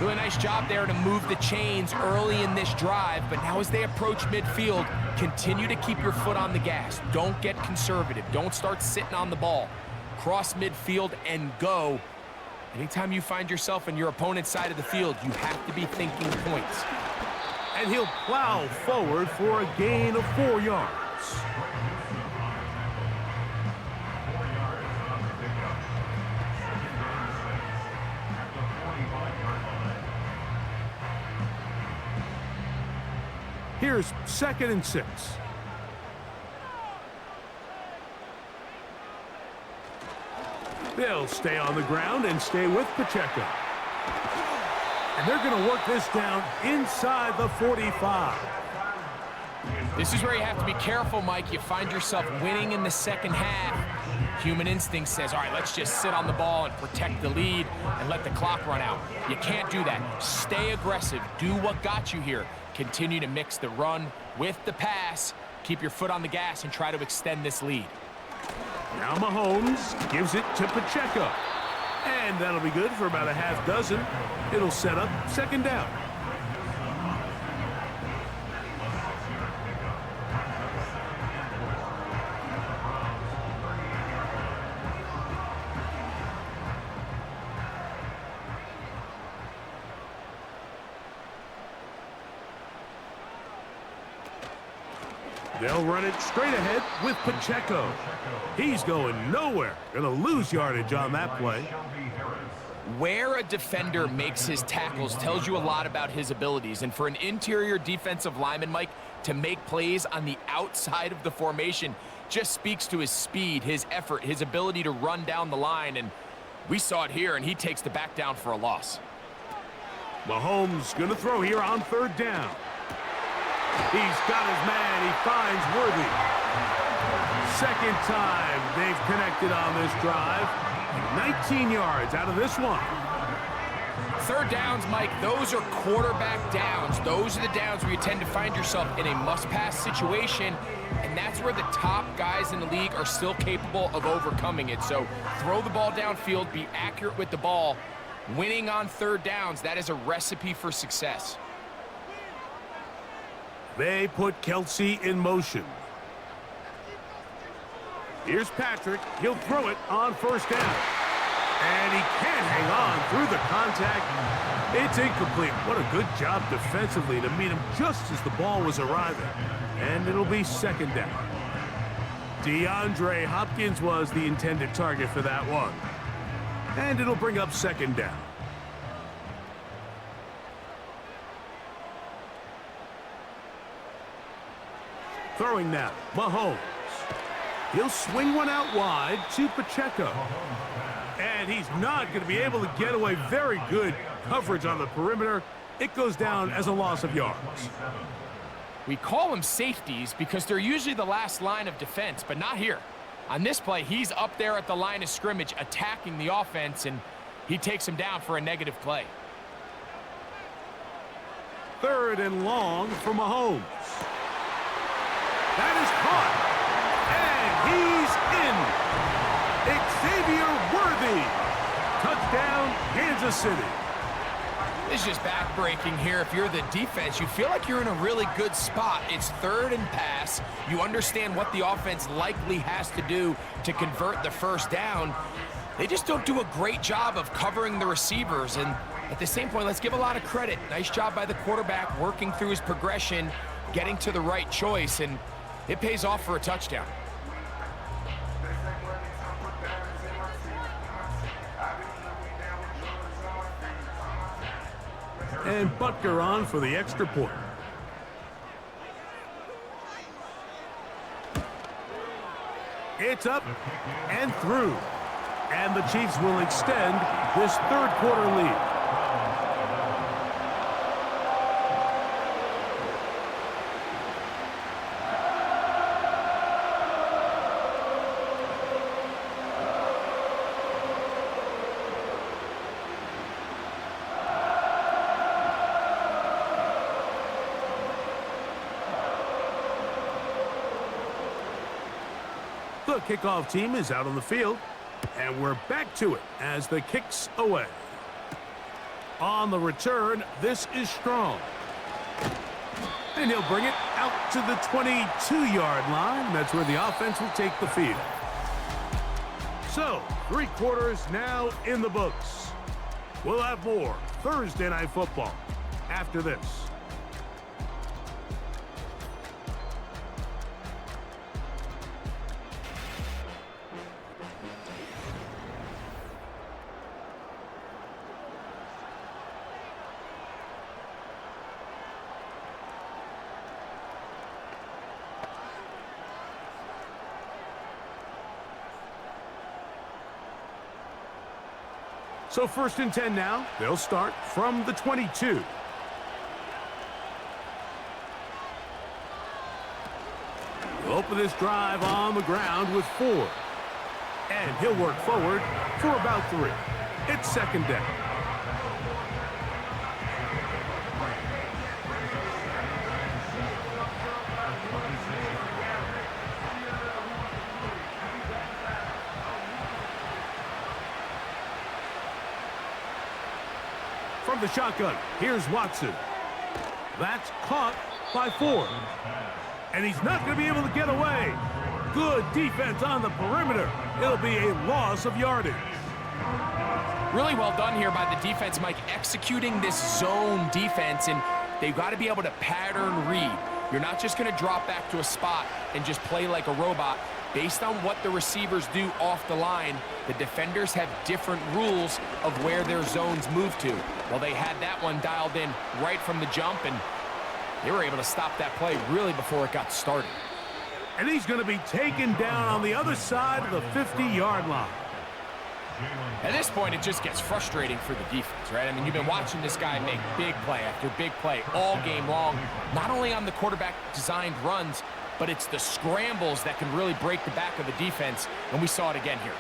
Really nice job there to move the chains early in this drive, but now as they approach midfield, continue to keep your foot on the gas. Don't get conservative. Don't start sitting on the ball. Cross midfield and go. Anytime you find yourself in your opponent's side of the field, you have to be thinking points. And he'll plow forward for a gain of 4 yards. Here's 2nd and 6. They'll stay on the ground and stay with Pacheco. And they're going to work this down inside the 45. This is where you have to be careful, Mike. You find yourself winning in the second half. Human instinct says, all right, let's just sit on the ball and protect the lead and let the clock run out. You can't do that. Stay aggressive. Do what got you here. Continue to mix the run with the pass. Keep your foot on the gas and try to extend this lead. Now Mahomes gives it to Pacheco. And that'll be good for about a half dozen. It'll set up 2nd down. They'll run it straight ahead with Pacheco. He's going nowhere. Going to lose yardage on that play. Where a defender makes his tackles tells you a lot about his abilities. And for an interior defensive lineman, Mike, to make plays on the outside of the formation just speaks to his speed, his effort, his ability to run down the line. And we saw it here, and he takes the back down for a loss. Mahomes going to throw here on 3rd down. He's got his man. He finds Worthy. 2nd time they've connected on this drive. 19 yards out of this one. 3rd downs, Mike, those are quarterback downs. Those are the downs where you tend to find yourself in a must-pass situation, and that's where the top guys in the league are still capable of overcoming it. So throw the ball downfield, be accurate with the ball. Winning on 3rd downs, that is a recipe for success. They put Kelsey in motion. Here's Patrick. He'll throw it on 1st down. And he can't hang on through the contact. It's incomplete. What a good job defensively to meet him just as the ball was arriving. And it'll be 2nd down. DeAndre Hopkins was the intended target for that one. And it'll bring up 2nd down. Throwing now, Mahomes. He'll swing one out wide to Pacheco. And he's not going to be able to get away. Very good coverage on the perimeter. It goes down as a loss of yards. We call them safeties because they're usually the last line of defense, but not here. On this play, he's up there at the line of scrimmage attacking the offense, and he takes him down for a negative play. 3rd and long for Mahomes. That is caught. And he's in. Xavier Worthy. Touchdown, Kansas City. is just backbreaking here. If you're the defense, you feel like you're in a really good spot. It's 3rd and pass. You understand what the offense likely has to do to convert the first down. They just don't do a great job of covering the receivers. And at the same point, let's give a lot of credit. Nice job by the quarterback working through his progression, getting to the right choice, and it pays off for a touchdown. And Butker on for the extra point. It's up and through. And the Chiefs will extend this 3rd quarter lead. The kickoff team is out on the field, and we're back to it as the kick's away. On the return, this is Strong. And he'll bring it out to the 22-yard line. That's where the offense will take the field. So, 3 quarters now in the books. We'll have more Thursday Night Football after this. So 1st and 10 now. They'll start from the 22. He'll open this drive on the ground with 4. And he'll work forward for about 3. It's 2nd down. From the shotgun, here's Watson. That's caught by 4. And he's not going to be able to get away. Good defense on the perimeter. It'll be a loss of yardage. Really well done here by the defense, Mike, executing this zone defense, and they've got to be able to pattern read. You're not just going to drop back to a spot and just play like a robot. Based on what the receivers do off the line, the defenders have different rules of where their zones move to. Well, they had that one dialed in right from the jump, and they were able to stop that play really before it got started. And he's going to be taken down on the other side of the 50-yard line. At this point, it just gets frustrating for the defense, right? I mean, you've been watching this guy make big play after big play all game long, not only on the quarterback-designed runs, but it's the scrambles that can really break the back of the defense, and we saw it again here.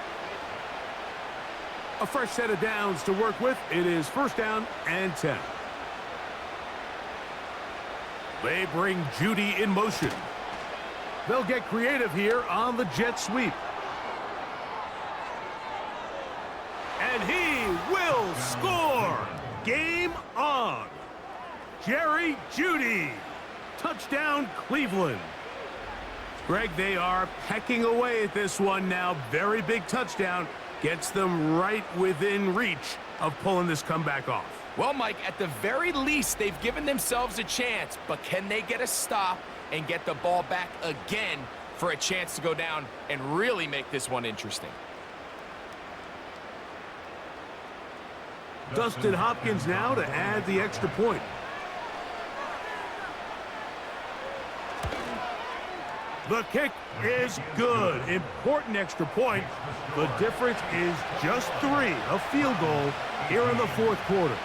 A fresh set of downs to work with. It is 1st down and 10. They bring Judy in motion. They'll get creative here on the jet sweep. And he will score! Game on! Jerry Jeudy! Touchdown, Cleveland! Greg, they are pecking away at this one now. Very big touchdown. Gets them right within reach of pulling this comeback off. Well, Mike, at the very least, they've given themselves a chance, but can they get a stop and get the ball back again for a chance to go down and really make this one interesting? Dustin Hopkins now to add the extra point. The kick is good. Important extra point. The difference is just 3, a field goal here in the 4th quarter.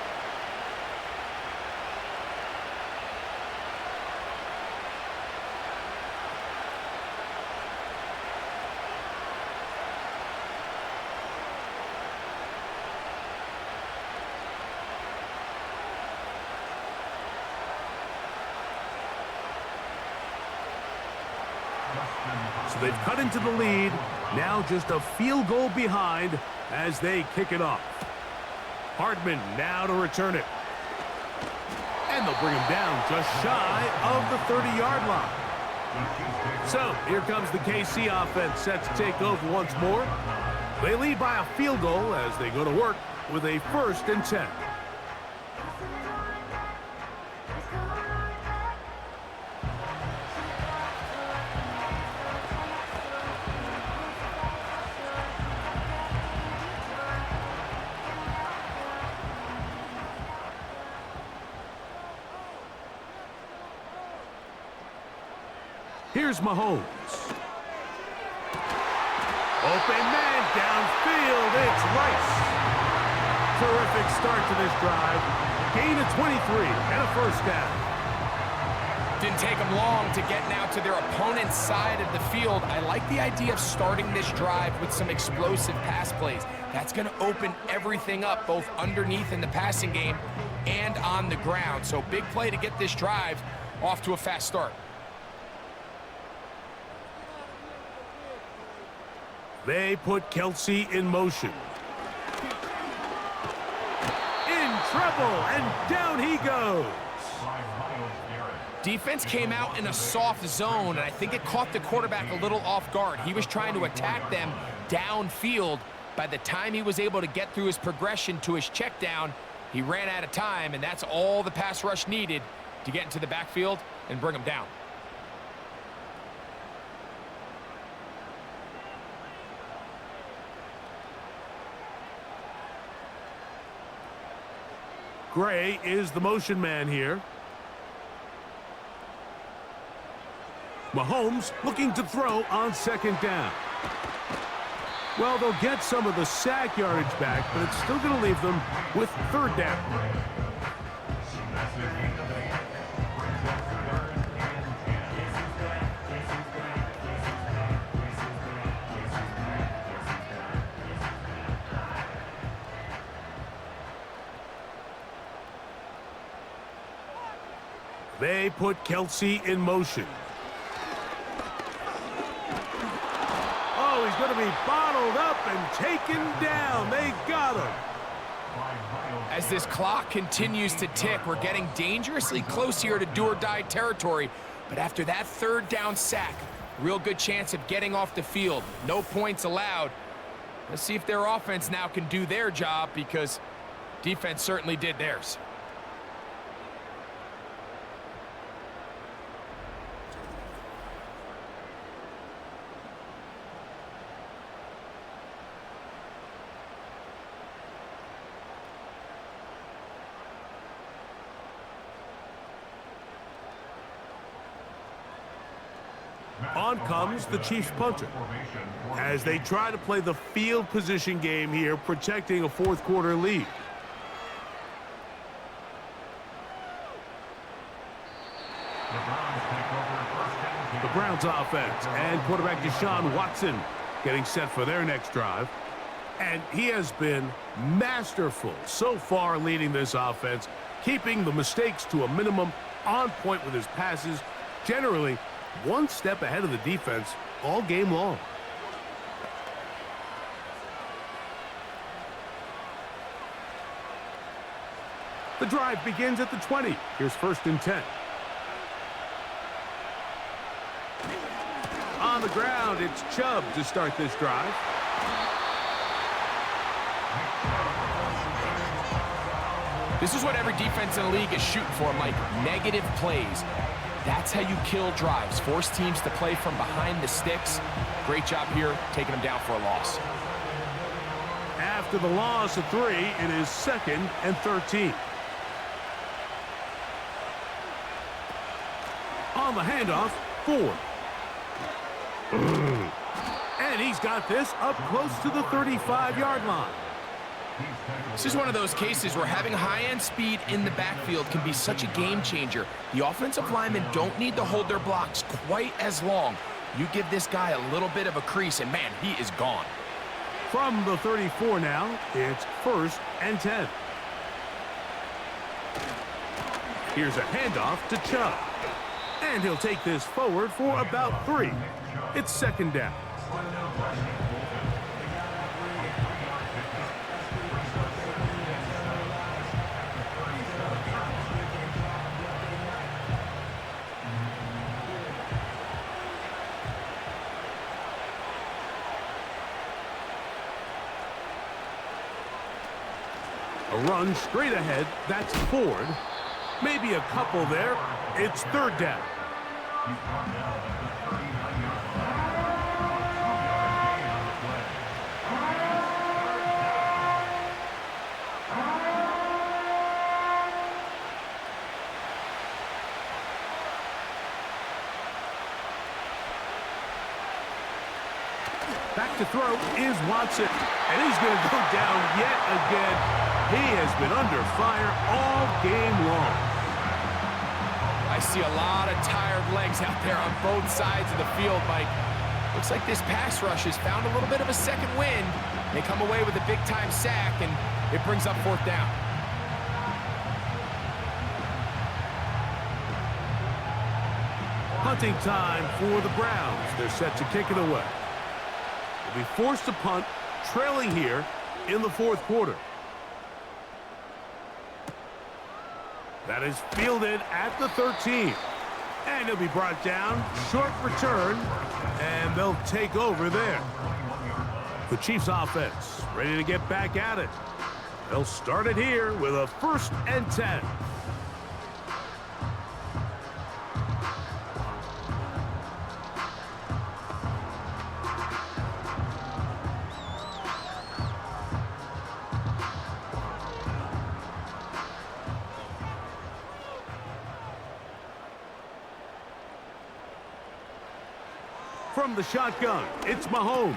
So they've cut into the lead. Now just a field goal behind as they kick it off. Hardman now to return it. And they'll bring him down just shy of the 30-yard line. So here comes the KC offense set to take over once more. They lead by a field goal as they go to work with a 1st and 10. Here's Mahomes. Open man downfield. It's Rice. Terrific start to this drive. Gain of 23 and a 1st down. Didn't take them long to get now to their opponent's side of the field. I like the idea of starting this drive with some explosive pass plays. That's going to open everything up, both underneath in the passing game and on the ground. So big play to get this drive off to a fast start. They put Kelsey in motion. In trouble, and down he goes. Defense came out in a soft zone, and I think it caught the quarterback a little off guard. He was trying to attack them downfield. By the time he was able to get through his progression to his check down, he ran out of time, and that's all the pass rush needed to get into the backfield and bring him down. Gray is the motion man here. Mahomes looking to throw on 2nd down. Well, they'll get some of the sack yardage back, but it's still going to leave them with 3rd down. They put Kelsey in motion. Oh, he's going to be bottled up and taken down. They got him. As this clock continues to tick, we're getting dangerously close here to do-or-die territory. But after that 3rd down sack, real good chance of getting off the field. No points allowed. Let's see if their offense now can do their job, because defense certainly did theirs. On comes the Chiefs punter as they try to play the field position game here, protecting a 4th quarter lead. The Browns offense and quarterback Deshaun Watson getting set for their next drive. And he has been masterful so far leading this offense, keeping the mistakes to a minimum, on point with his passes, generally one step ahead of the defense all game long. The drive begins at the 20. Here's 1st and 10. On the ground, it's Chubb to start this drive. This is what every defense in the league is shooting for, Mike. Negative plays. That's how you kill drives. Force teams to play from behind the sticks. Great job here, taking them down for a loss. After the loss of 3, it is 2nd and 13. On the handoff, Ford. And he's got this up close to the 35-yard line. This is one of those cases where having high-end speed in the backfield can be such a game changer. The offensive linemen don't need to hold their blocks quite as long. You give this guy a little bit of a crease, and man, he is gone. From the 34 now, it's 1st and 10. Here's a handoff to Chubb. And he'll take this forward for about 3. It's 2nd down. A run straight ahead. That's Ford. Maybe a couple there. It's third down. He's brought down at the 39-yard line. 2-yard gain on the play. Back to throw is Watson, and he's going to go down yet again. He has been under fire all game long. I see a lot of tired legs out there on both sides of the field, Mike. Looks like this pass rush has found a little bit of a second wind. They come away with a big-time sack, and it brings up fourth down. Punting time for the Browns. They're set to kick it away. They'll be forced to punt, trailing here in the fourth quarter. That is fielded at the 13. And he'll be brought down. Short return. And they'll take over there. The Chiefs offense ready to get back at it. They'll start it here with a 1st and 10. From the shotgun, it's Mahomes.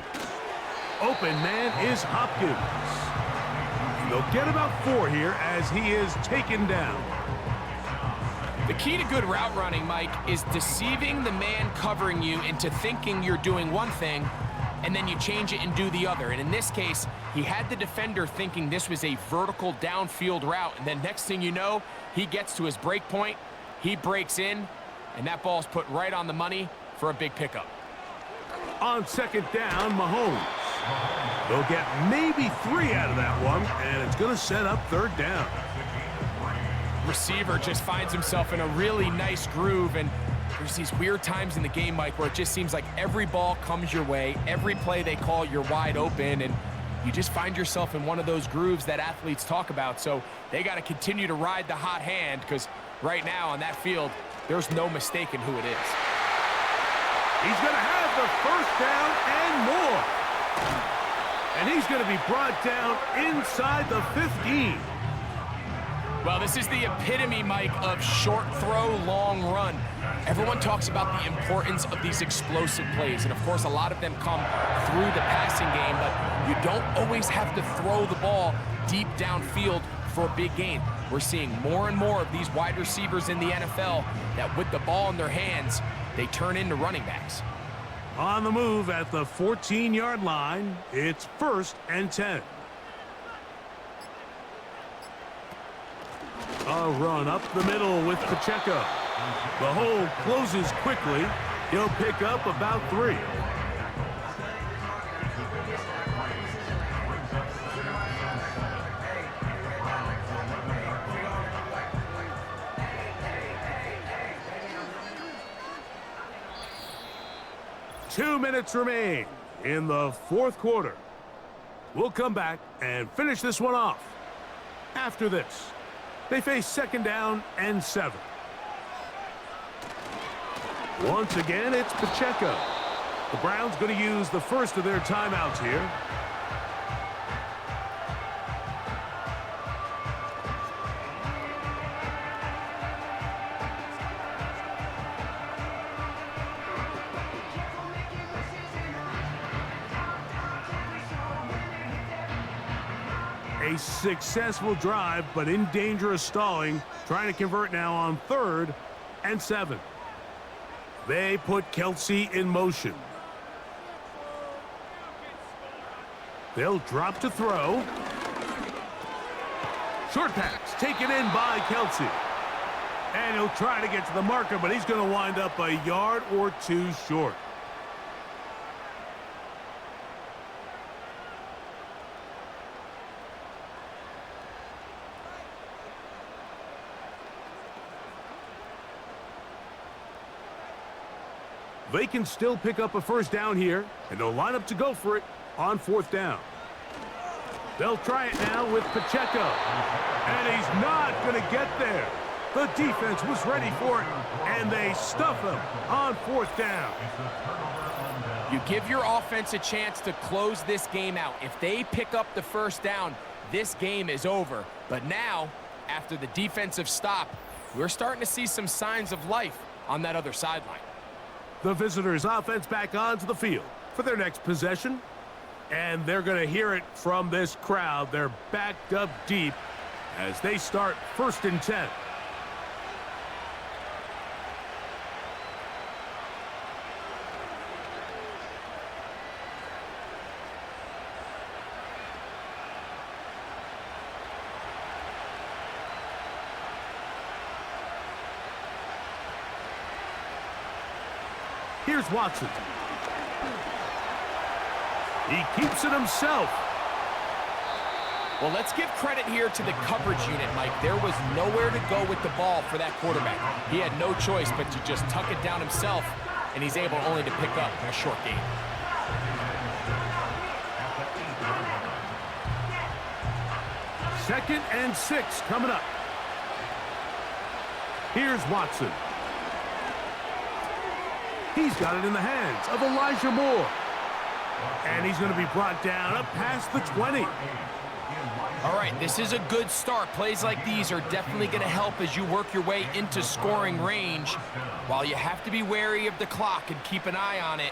Open man is Hopkins. They'll get about 4 here as he is taken down. The key to good route running, Mike, is deceiving the man covering you into thinking you're doing one thing, and then you change it and do the other. And in this case, he had the defender thinking this was a vertical downfield route, and then next thing you know, he gets to his break point, he breaks in, and that ball's put right on the money for a big pickup. On 2nd down, Mahomes. They'll get maybe 3 out of that one, and it's going to set up 3rd down. Receiver just finds himself in a really nice groove, and there's these weird times in the game, Mike, where it just seems like every ball comes your way, every play they call, you're wide open, and you just find yourself in one of those grooves that athletes talk about. So they got to continue to ride the hot hand, because right now on that field, there's no mistaking who it is. He's going to have the 1st down and more. And he's going to be brought down inside the 15. Well, this is the epitome, Mike, of short throw, long run. Everyone talks about the importance of these explosive plays, and of course a lot of them come through the passing game, but you don't always have to throw the ball deep downfield for a big gain. We're seeing more and more of these wide receivers in the NFL that with the ball in their hands, they turn into running backs. On the move at the 14-yard line, it's 1st and 10. A run up the middle with Pacheco. The hole closes quickly. He'll pick up about 3. Two minutes remain in the fourth quarter. We'll come back and finish this one off. After this, they face 2nd down and 7. Once again, it's Pacheco. The Browns going to use the first of their timeouts here. A successful drive, but in danger of stalling. Trying to convert now on 3rd and 7. They put Kelsey in motion. They'll drop to throw. Short pass taken in by Kelsey. And he'll try to get to the marker, but he's going to wind up a yard or 2 short. They can still pick up a 1st down here, and they'll line up to go for it on 4th down. They'll try it now with Pacheco. And he's not going to get there. The defense was ready for it, and they stuff him on 4th down. You give your offense a chance to close this game out. If they pick up the 1st down, this game is over. But now, after the defensive stop, we're starting to see some signs of life on that other sideline. The visitors' offense back onto the field for their next possession. And they're going to hear it from this crowd. They're backed up deep as they start 1st and 10. Here's Watson. He keeps it himself. Well, let's give credit here to the coverage unit, Mike. There was nowhere to go with the ball for that quarterback. He had no choice but to just tuck it down himself, and he's able only to pick up a short gain. Second and 6 coming up. Here's Watson. He's got it in the hands of Elijah Moore. And he's going to be brought down up past the 20. All right, this is a good start. Plays like these are definitely going to help as you work your way into scoring range. While you have to be wary of the clock and keep an eye on it,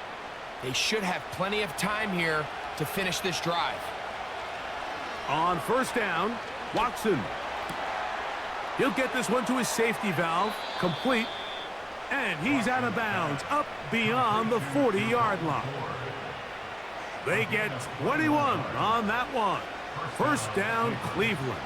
they should have plenty of time here to finish this drive. On 1st down, Watson. He'll get this one to his safety valve, complete. And he's out of bounds, up beyond the 40-yard line. They get 21 on that one. 1st down, Cleveland.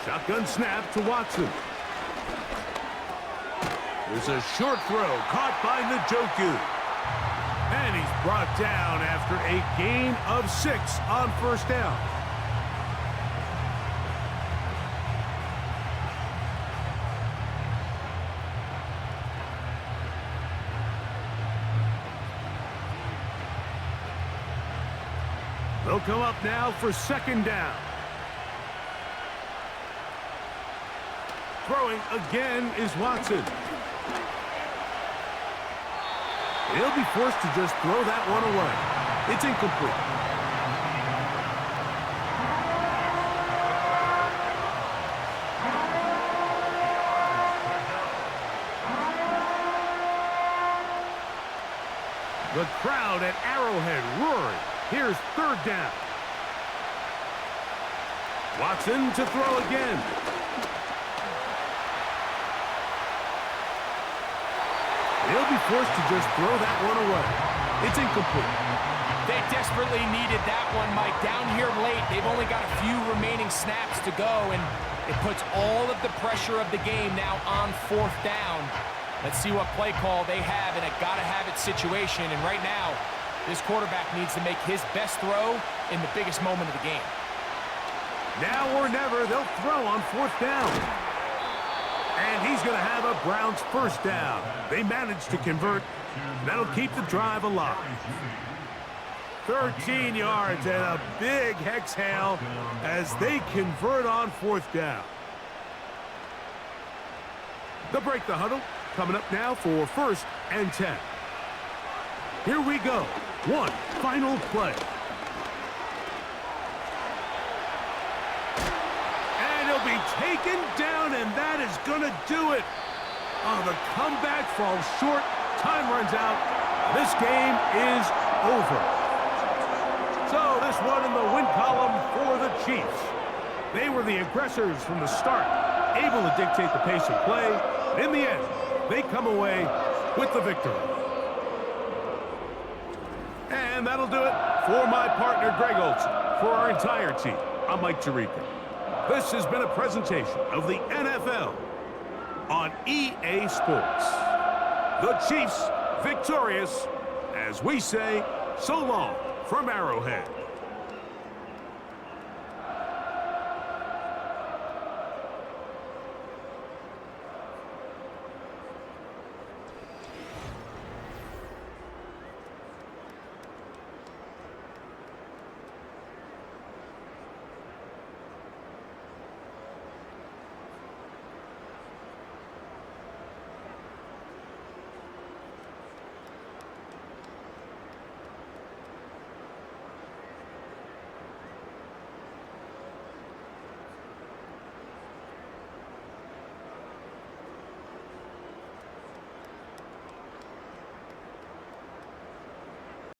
Shotgun snap to Watson. There's a short throw caught by Njoku. And he's brought down after a gain of 6 on 1st down. They'll come up now for 2nd down. Throwing again is Watson. He'll be forced to just throw that one away. It's incomplete. The crowd at Arrowhead roaring. Here's 3rd down. Watson to throw again. He'll be forced to just throw that one away. It's incomplete. They desperately needed that one, Mike. Down here late, they've only got a few remaining snaps to go, and it puts all of the pressure of the game now on 4th down. Let's see what play call they have in a gotta-have-it situation, and right now, this quarterback needs to make his best throw in the biggest moment of the game. Now or never, they'll throw on 4th down. And he's going to have a Browns 1st down. They managed to convert. That'll keep the drive alive. 13 yards and a big exhale as they convert on 4th down. They'll break the huddle. Coming up now for 1st and 10. Here we go. One final play. Be taken down, and that is going to do it. Oh, the comeback falls short. Time runs out. This game is over. So this one in the win column for the Chiefs. They were the aggressors from the start, able to dictate the pace of play. In the end, they come away with the victory. And that'll do it for my partner, Greg Olson. For our entire team, I'm Mike Tirico. This has been a presentation of the NFL on EA Sports. The Chiefs victorious. as we say so long from Arrowhead.